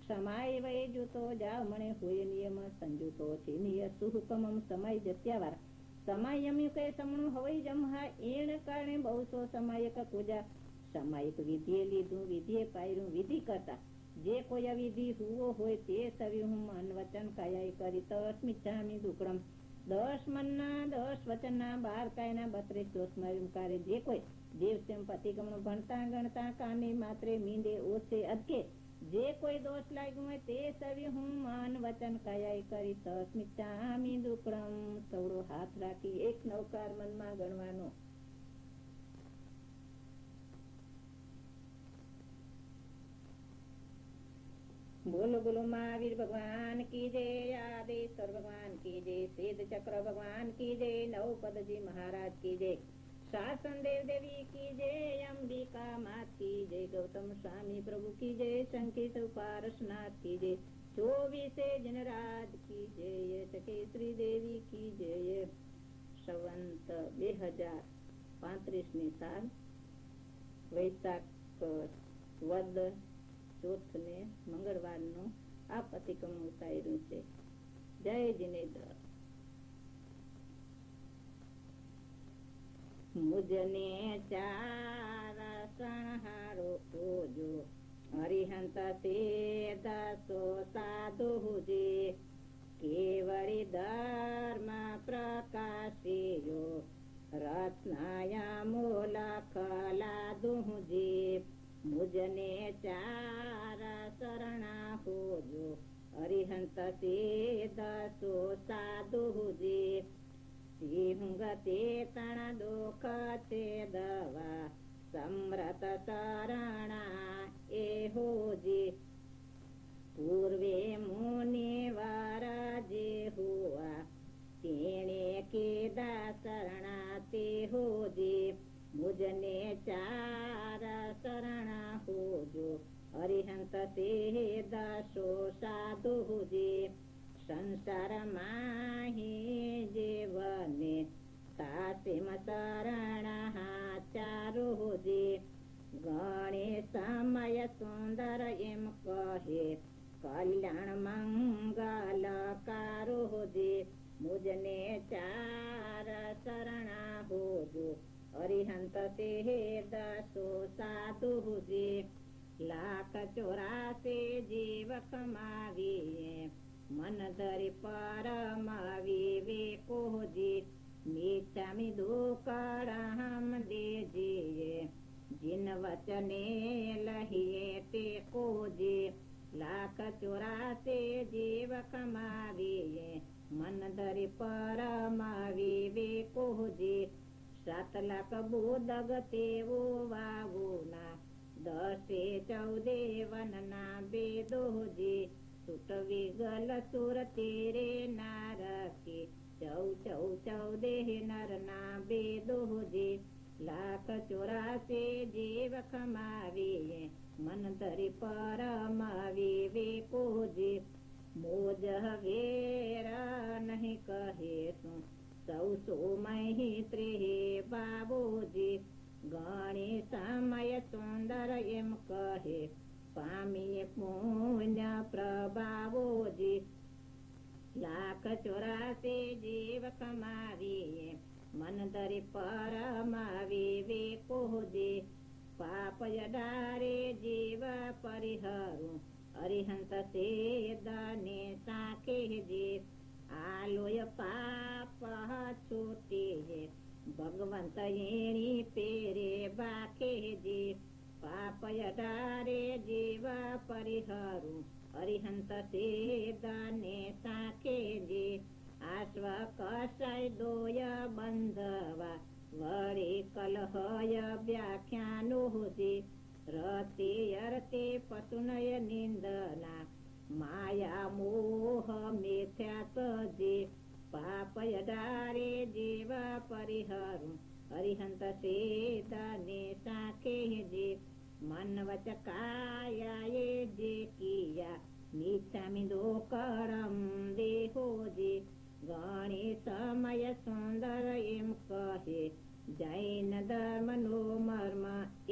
સમાય વય જૂતો જાવ મણે હોય નિયમ સંજૂતો છે નિય સુહુકમમ સમય જત્યાવાર સમયમ્યુ કે સમણું હવઈ જમહા એણ કારણે બહુસો સમાયક પૂજા સમાયક વિધિએ લીધું વિધિએ પાયરું વિધિ કરતા જે કોઈ અવિધિ હુવો હોય તે સવી હું મન વચન કાયા કરી તસ્મિચ્છામિ દુક્કડમ 10 મનના 10 વચનના 12 કાયના 32 દોષ માર્યું કાર્ય જે કોઈ દેવસેમ પતિગમણ ભણતા ગણતા કાને માત્રે મીંડે ઓછે અદકે જે કોઈ દોષ લાગ્યું હોય તે સવી હું મન વચન કાયા કરી તસ્મિચ્છામિ દુક્કડમ સૌડો હાથ રાખી એક નવકાર મનમાં ગણવાનો બોલો બોલો મહાવીર ભગવાન કી જય આદેશ્વર ભગવાન કી જય સિદ્ધ ચક્ર ભગવાન કી જય નવપદજી મહારાજ કી જય શાસન દેવ દેવી की जय अंबिका मात की जय गौतम स्वामी प्रभु की जय संकेत पारसनाथ की जय 24 जनराज की जय सकेश्री देवी की जय संवत 2035 साल वैशाख વદ ચોથ ને મંગળવાર નો આ પતિક્રમ ઉતાર્યું છે. જય જિનેન્દ્ર. મુજને ચાર સંહારો પૂજો હરિહંત દાસો સાધુ જે કેવળી ધર્મ પ્રકાશિયો રત્નાયા મૂલખ લાદુજે મુજને ચાર શરણા હોજો હરિહંત દાસો સાધુ જે સિંહગતે તણ દુઃખ છે દવા સમરત શરણા એ હોજી પૂર્વે મુનિવાર જે હુઆ તેણે કીધા શરણા તે હોજી મુજને ચાર શરણા હોજો હરિહંત દાસો સાધુ જે સંસાર માહી જીવને તાસીમ શરણા ચારુ જે ગણે સમય સુંદર એમ કહે કલ્યાણ મંગલ કારો જે મુજને ચાર શરણા હોજો હરિહંત દાસો સાધુ જે 184 જીવ કમાવીએ મન ધરી પરમાવી વેકોજી મીઠામી દુકડામ દેજીએ જીન વચને લહીએ તે કોજી 184 જીવ કમાવીએ મન ધરી પરમાવી વેકોજી 7 લાખ બોદગ તેવો વાવુના 10-14 વનના બેદોજી સુટવી ગલ સુર તેરે નારકી 14 નરના બેદોજી 184 જીવ ખમાવીએ મન ધરી પરમાવી વેકોજી મોજ વેર નહીં કહે શું સૌ મૈત્રી બાબુજી ગણી સમય સુંદર એમ કહે પામીએ પુણ્ય પ્રભાવોજી 1,84 જીવ કમાવીએ મન ધરી પરમાવી વિકોજી પાપ ડારે જીવ પરિહરું અરિહંત સેદને સાખેજી આલોય પાપ છૂટીએ ભગવંત એણી પેરે બાખેજી પાપ ડારે જીવ પરિહરું અરિહંત સેદને સાખેજી આશ્વ કસાય દોય બંધવા વળી કલહય વ્યાખ્યાનોજી રતિ અરતે પશુનય નિંદના માયા મોહ મિથ્યા સજી પાપય ડારે જીવ પરિહરું અરિહંત સેદને સાખેજી મન વચ કાયાએ જે કિયા મિચ્છામિ દોકરમ દેહોજી ગણી સમય સુંદર એમ કહે જૈન ધર્મનો મર્મ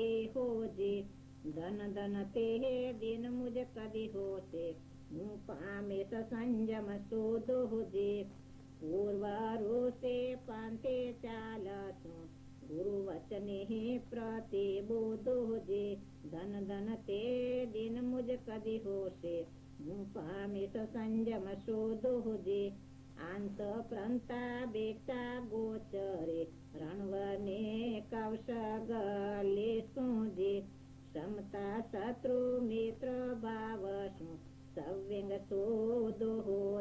એહોજી ધન ધન તે દિન મુજ કદી હોશે હું પામે સંજમ શોધોજી પૂર્વરુષે પાંતે ચાલશું ગુરુ વચને પ્રતિબોધોજી ધન ધન તે દિન મુજ કદી હોશે હું પામીશ સંજમ શોધોજી આંત પ્રાંતા બેટા ગોચરે રણવને કૌશગલે સુજી ક્ષમતા શત્રુ મિત્ર ભાવ શું સવ્યંગ શોધો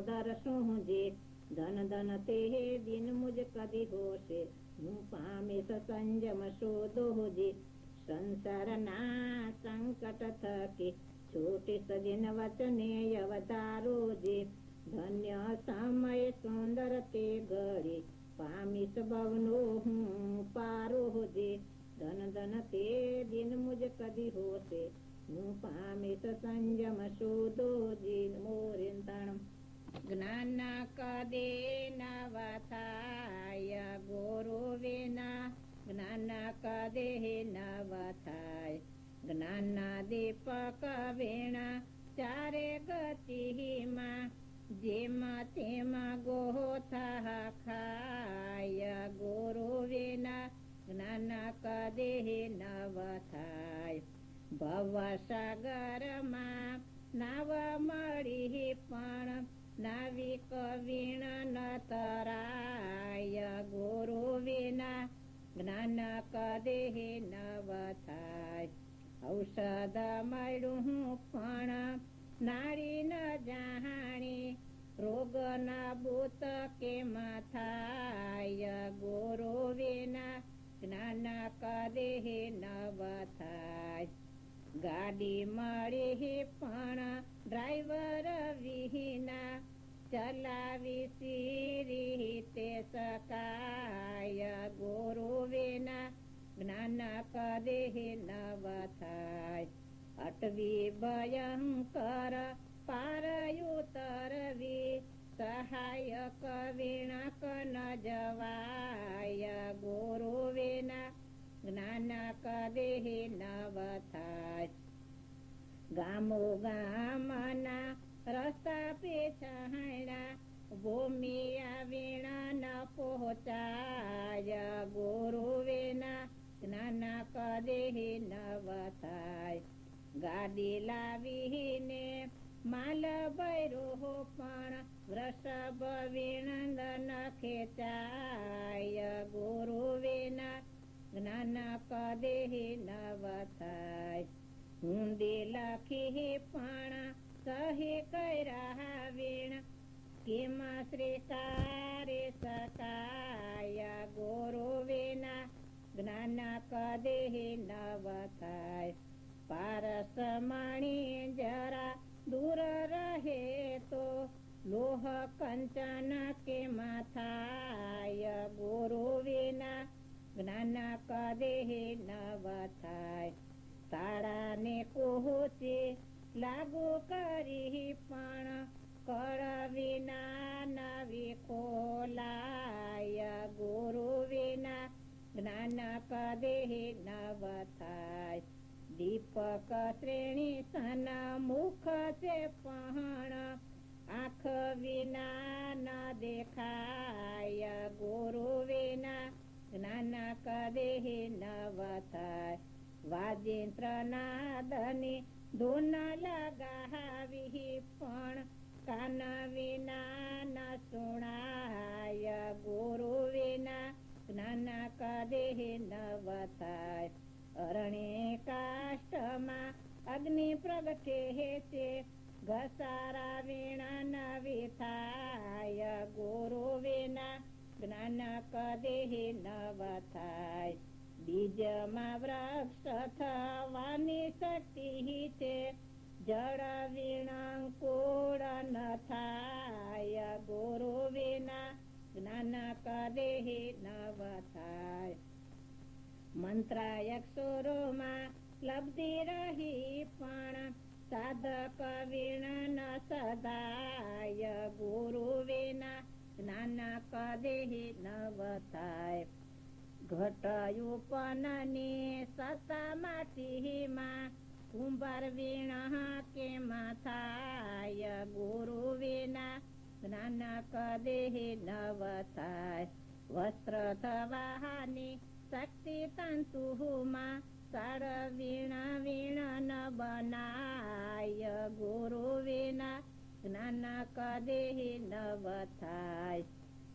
દર્શુજી ધન ધન તે દિન મુજ કદી હોશે હું પામીશ સંજમ શોધોજી સંસારના સંકટ થકી છૂટી સજીન વચને અવતારોજી ધન્ય સમય સુંદર તે ઘડી પામીશ ભવનો હું પારોજી ધન ધન તે દિન મુજ કદી હોશે હું પામીશ સંજમ શોધોજી મોરિંતાણમ જ્ઞાન કદે નવ થાય ગુરુ વિના જ્ઞાન કદે નવ થાય જ્ઞાન દીપક વીણા ચારે ગતિમાં જેમાં તેમાં ગોથા ખાય ગુરુ વિના જ્ઞાન કદે નવ થાય ભવસાગરમાં નાવ મળી પણ નાવિક વીણ ન તરાય ગુરુ વિના જ્ઞાન કદે નવ થાય ઔષધ મળ્યું પણ નારી ન જાણી રોગ ના ભૂત કેમાં થાય ગુરુ વિના જ્ઞાન કદે નવ થાય ગાડી મળી પણ ડ્રાઈવર વિહીના ચલાવી સી રીતે શકાય ગુરુ વિના જ્ઞાન કદે નવ થાય અટવી ભયંકર પાર ઉતરવી સહાયક વિણક ન જવાય ગુરુ વિના જ્ઞાન કદે નવ થાય ગામો ગામના રસ્તા પેછાણા ભૂમિયા વીણા ન પહોંચાય ગુરુ વિના જ્ઞાન કદે નવ થાય ગાડી લાવીને માલ ભૈરો પણ વૃષભ વિણંદન ખેંચાય ગુરુ વિના જ્ઞાન કદે નવ થાય હુંડી લખી પણ સહી કર્યા વીણ કેમાં શ્રીકારે શકાય ગુરુ વિના જ્ઞાન કદે નવ થાય પારસ મણી જરા દૂર રહે તો લોહ કંચન કેમાં થાય ગુરુ વિના જ્ઞાન કદે નવ થાય તાળાને કોહચે લાગુ કરી પણ કળ વિના નવી ખોલાય જ્ઞાન કદેહે નવ થાય. દીપક શ્રેણી સન મુખ છે પણ આંખ વિના ન દેખાય. ગુરુ વિના જ્ઞાન કદેહે નવ થાય. વાજિંત્ર નાદની ધૂન લગાવી પણ કાન વિના ન સુણાય. ગુરુ વિના જ્ઞાન કદેહે નવ થાય. અરણ્ય કાષ્ટમાં અગ્નિ પ્રગટે છે ઘસારા વીણા નવી થાય. ગુરુ વિના જ્ઞાન કદેહે નવ થાય. બીજમાં વૃક્ષ થવાની શક્તિ છે જળ વિણંકુળ ન થાય. ગુરુ વિના જ્ઞાન કદેહે નવ થાય. મંત્ર અક્ષરોમાં લબ્ધિ રહી પણ સાધક વીણ ન સદાય. ગુરુ વિના જ્ઞાન કદેહે નવ થાય. ઘટ ઉપનની સતા માટીમાં કુંભાર વીણ કેમ થાય. ગુરુ વિના જ્ઞાન કદેહે નવ થાય. વસ્ત્ર થવાની શક્તિ તંતુમાં સાડ વીણ વીણ ન બનાય. ગુરુ વિના જ્ઞાન કદેહે નવ થાય.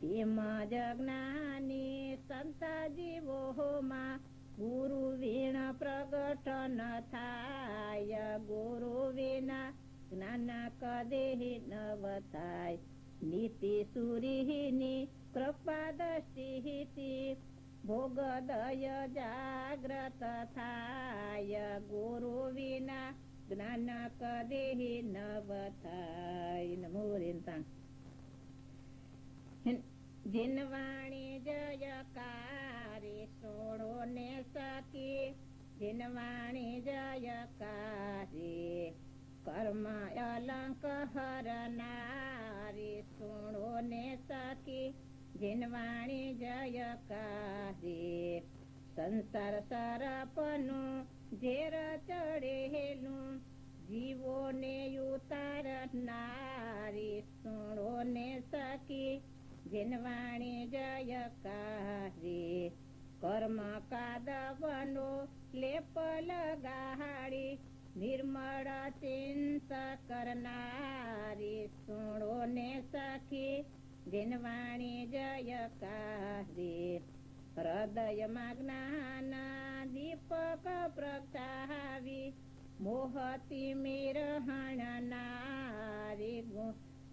તેમજ જ્ઞાની સંત જીવોમાં ગુરુ વીણ પ્રગટ ન થાય. ગુરુ વિના જ્ઞાન કદેહે નવ થાય. નીતિ સુરીની કૃપા દ્રષ્ટિથી ભોગદય જાગ્રત થાય. ગુરુ વિના જ્ઞાન કદેહે નવ થાય. નમો રેન્તાણ. જીનવાણી જયકારે સોળો ને સખી. જીનવાણી જયકારે કર્મ અલંક હરનારી. સોળો ને સખી જીનવાણી જયકારે. સંસાર સરપનું ઝેર ચડેલું જીવોને ઉતારનારી. સોળો ને સખી જીનવાણી જયકારે. કર્મ કાદવનો લેપ લગાડી નિર્મળ ચિંત કરનારી. સુણો ને સખી જીનવાણી જયકારે. હૃદયમાં જ્ઞાન દીપક પ્રગટાવી મોહતી મિરહણનારી.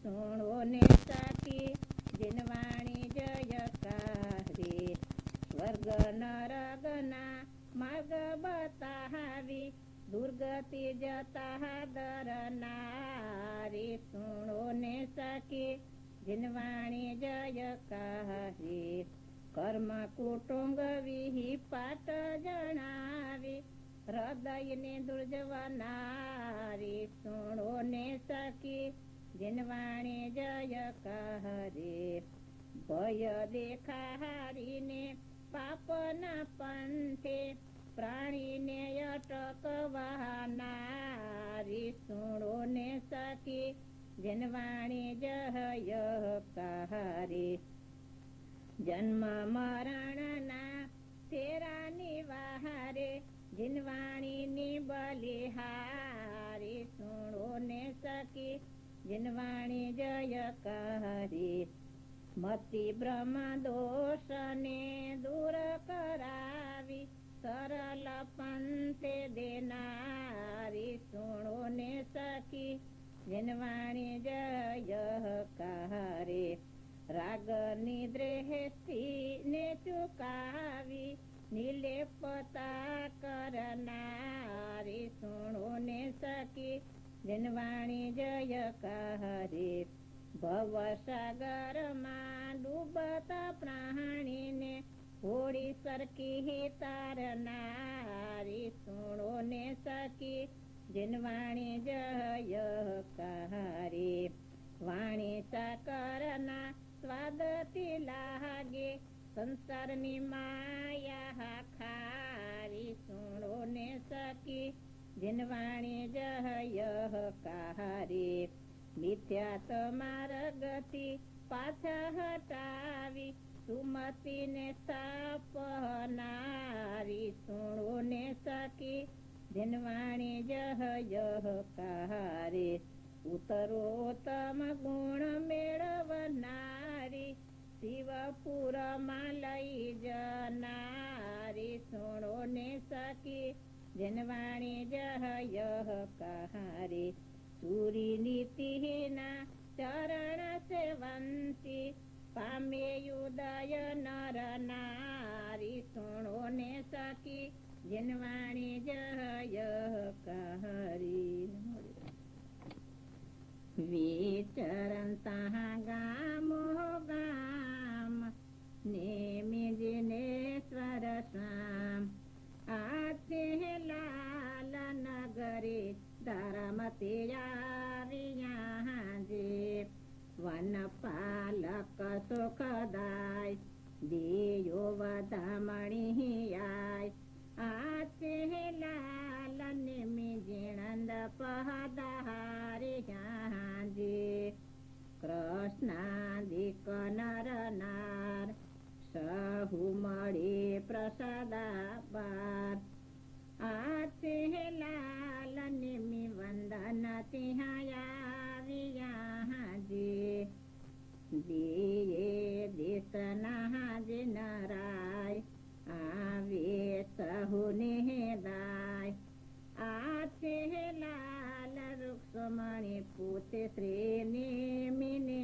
સુણો ને સખી જીનવાણી જયકારે. સ્વર્ગ નરકના માર્ગ બતાવી દુર્ગતિ જતા દરનારી. સુણો ને સખી જીનવાણી જયકારે. કર્મ કુટુંબ વિહિપાટ જણાવી હૃદયને દુર્જવનારી. સુણો ને સખી જીનવાણી જયકારે. ભય દેખાડીને પાપના પંથે પ્રાણીને અટકવાનારી. સુણો ને સખી જીનવાણી જયકારે. જન્મ મરણના તેરા નિવારે જીનવાણીની બલિહારી. સુણો ને સખી જીનવાણી જયકારે. મતિ બ્રહ્મ દોષને દૂર કરાવી સરળ પંથે દેનારી. સુણો ને સખી જીનવાણી જયકારે. રાગની દ્રેહથી ને ચુકાવી નિલેપતા કરનારી. સુણો ને સખી જીનવાણી જયકારે. ભવસાગરમાં ડૂબતા પ્રાણીને હોડી સરકી તારનારી. સુણો ને સખી જીનવાણી જયકારે. વાણી સાકરના સ્વાદથી લાગે સંસારની માયા सकी जिनवाणी जह यह कहारे मिथ्या मार्गती पाछा हटावी सुमति ने सपनारी सुणो ने सकी जिनवाणी जह यह कहारे ઉત્તરોત્તમ ગુણ મેળવનારી શિવપુરમાં લઈ જનારી સુણો ને સકી જનવાણી જહ યહ કહારે સૂરી નીતિના ચરણ સેવંતી પામે ઉદય નર નારી સુણો ને સકી જનવાણી જહ યહ કહારી વિચરંતા ગામો ગામ નેમિજનેશ્વર શ્યામ આતે લાલ નગરે ધરમતી આવ્યા જે વનપાલક સુખદાય દિયો વધામણી આય આતે લાલ નિમિજનંદ પહદાર્યા કૃષ્ણાદિક નર નાર સહુ મળી પ્રસાદા બાર આતે લાલ નિમિ વંદન તિહાયા દિયે દેશના જે નરાય આવે સહુ નિદાય આતે લાલ રૂક્ષમણી પુત્ર શ્રી નેમિને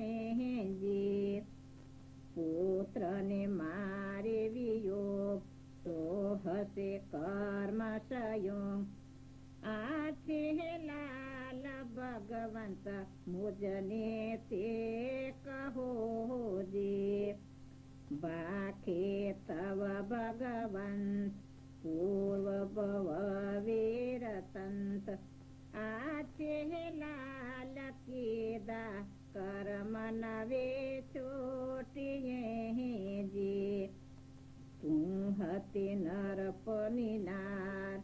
પુત્રને મારે વિયોગ તો હસે કર્મ સંયોગ આતે લાલ ભગવંત મુજને તે કહો જે બાખે તવ ભગવંત પૂર્વ ભવ વીરતંત આતે લાલ કીદા કર્મ નવે છોટીએ જે તું હતી નરપની નાર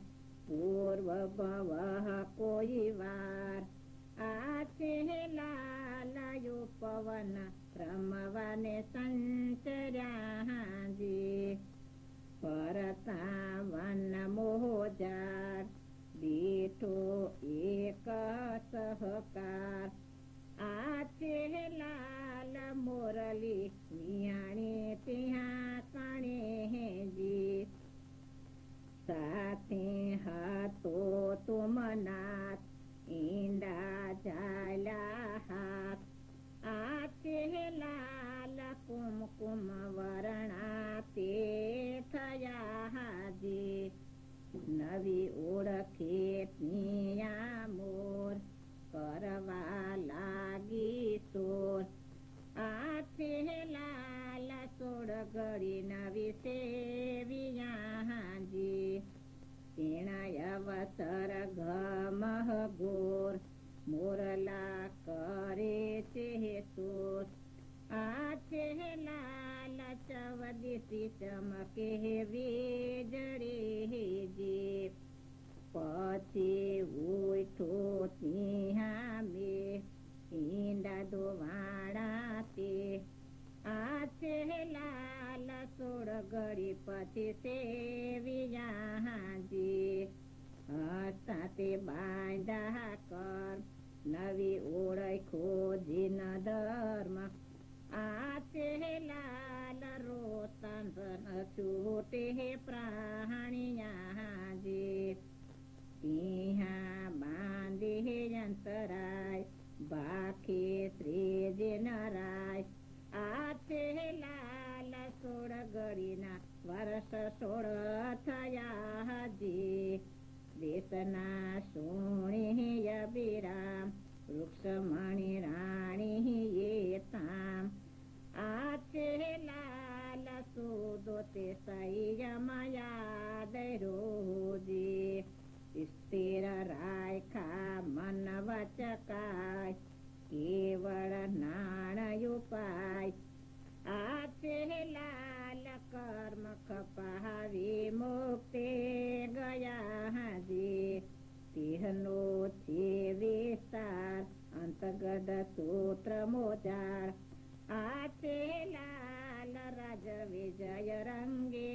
પૂર્વ ભવ કોઈ વાર આતે લાલયો પવન રમવાને સંચર્યા જે પરતા વન મોજાર બેઠો એક સહકાર આતે લાલ મોરલી નિયાણી ત્યાં કણે જી સાથે હતો તુમનાથ ઈંડા ઝાલા હાથ આતે લાલ કુમકુમ વર્ણા તે થયા હાજી નવી ઓળખે ત્યાં મોર કરવા લાગી સોર આતે લાલ સોળ ઘડી નવી સેવિયાજી તેણા અવસર ગમહ ગોર મોરલા કરે છે સોર આતે લાલ ચવદીસી ચમકે વીજળી જે પછી ઉઠો ત્યાં બે ઈંડા ધોવાડા તે આતે લાલ સોળ ઘડી પછી સેવિયાજી હસતા તે બાંધા કર નવી ઓળખો જીન ધર્મ આતે લાલ રોતન છૂટે પ્રાણિયાજી ત્યાં બાંધે અંતરાય બાખે શ્રીજી નરાય આતે લાલ સોળ ઘડીના વર્ષ 16 થયા જી દેશના સોણી અભિરામ વૃક્ષમણી રાણી એ તામ આતે લાલ સુદો તે સંયમયા દરોજી સ્થિર રાયખા મન વચકાય કેવળ નાણ ઉપાય આતે લાલ કર્મ કપાવી મુક્તિ ગયા હાજી તિહનો છે વિસ્તાર અંતગત સૂત્ર મોજાર આતે લાલ રાજ વિજય રંગે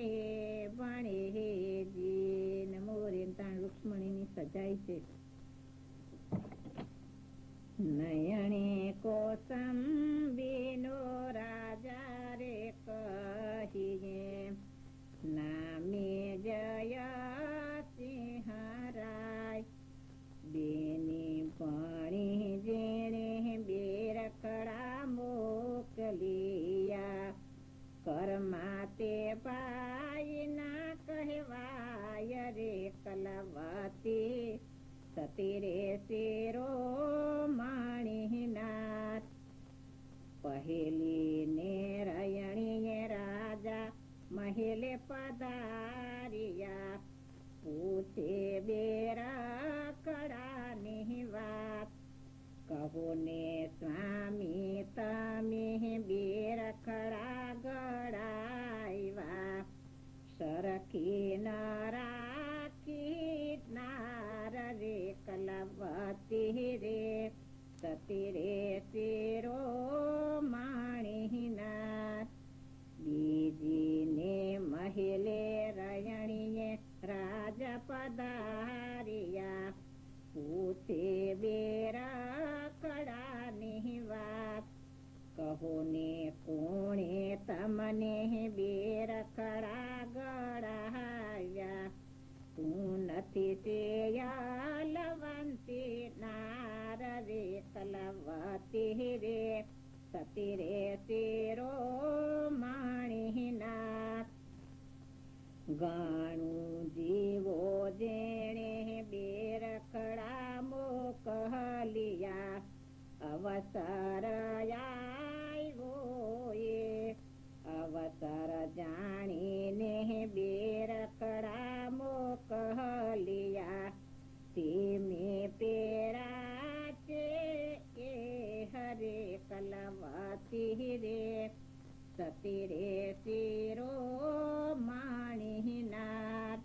ભણેજી મોરેન તાણ રૂક્ષ્મણીની સજાય છે. નયણે કોસંબીનો રાજા રે કહીએ નામે જય સિંહ રાય બેની પાણી જેણે બેરકડા મોકલિયા કર્મા તે પાઈ ના કહેવાય રે કલાવતી સતી રે શેરો માણીનાથ પહેલી ને રયણીએ રાજા મહેલે પધાર્યા પૂછે બેરા કડાની વાત કહો ને સ્વામી તમે બેરખડા ગળાવ્યા સરખી ન રાખી નાર રે કલાવતી રે સતી રે શેરો માણીનાથ બીજીને મહેલે રયણીએ રાજા પધાર્યા પૂછે બેરા કડાની વાત કહો ને કોણે તમને બેરખડા ગળાવ્યા તું નથી સેયાલવંતી નાર રે કલાવતી રે સતી રે શેરો માણીનાથ ગાણું જીવો જેણે બેરખડા મોકલિયા અવસર આવ્યો એ અવસર જાણીને બેરખડા મોકલિયા તેમે પેરા છે એ હરે કલાવતી રે સતી રે શેરો માણીનાથ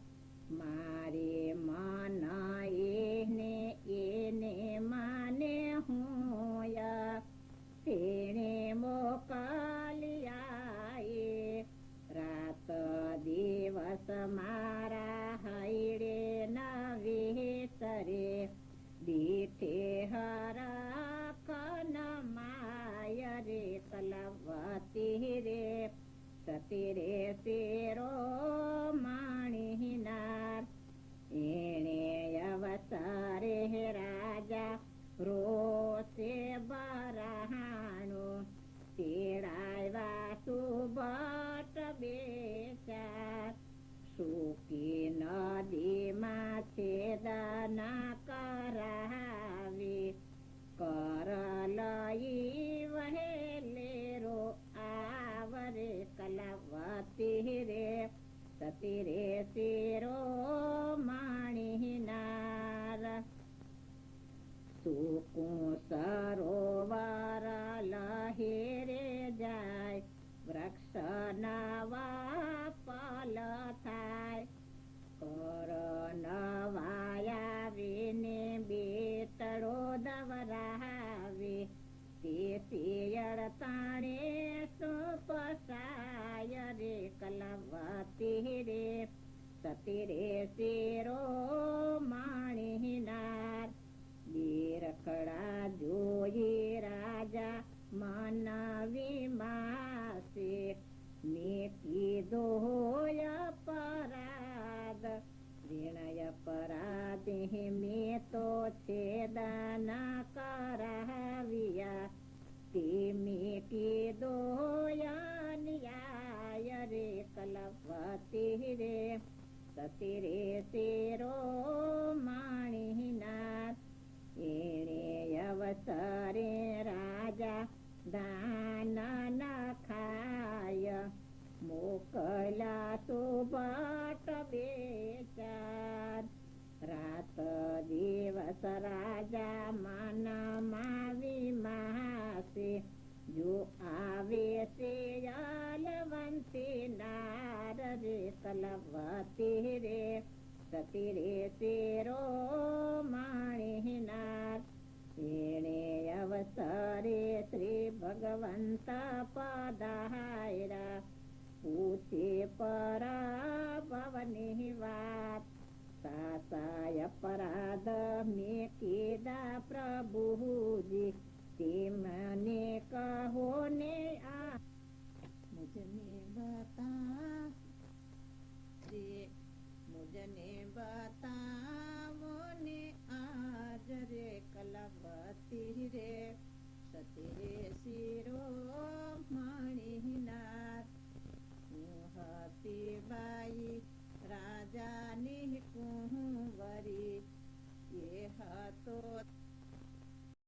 મારે મન એને માને હોયા તેણે મોકલિયા એ રાત દિવસ મારા હૈડે ન વિસરે દીઠે હરા કન માય રે કલાવતી રે સતી રે શેરો માણીનાથ એણે અવસરે રાજા રોષે બરહાણો તેડાવ્યા સુબટ બેચાર સૂકી નદીમાં છેદના કરાવી કર લઈ વહેલેરો આવરે કલાવતી રે સતી રે શેરો માણીનાર સૂકું સરોવર લહેરે જાય વૃક્ષ નવા પલ થાય કર નવાયા વિને બેતડો દવરાવે તે શિયળ તાણે સુપસાય રે કલાવતી રે સતી રે શેરો માણીનાર બેરખડા જોઈ રાજા મન વિમાસે મેં કીધો અપરાધ વિણય પરાધે મેં તો છેદના કરાવ્યા તે મેં કીધો ન્યાય રે કલાવતી રે સતી રે શેરો માણીનાથ એણે અવસરે રાજા દાન ન ખાય મોકલા સુબટ બેચાર રાત દિવસ રાજા મનમાં વિમાસે જો આવે છે યલવંતી ના તીરે શેરો માણેનાર એણે અવસરે શ્રી ભગવંત પધાર્યા પૂછે પરા ભવની વાત સાસાય અપરાધ મેં કીધા પ્રભુજી તે મને કહો ને આ મુझने बता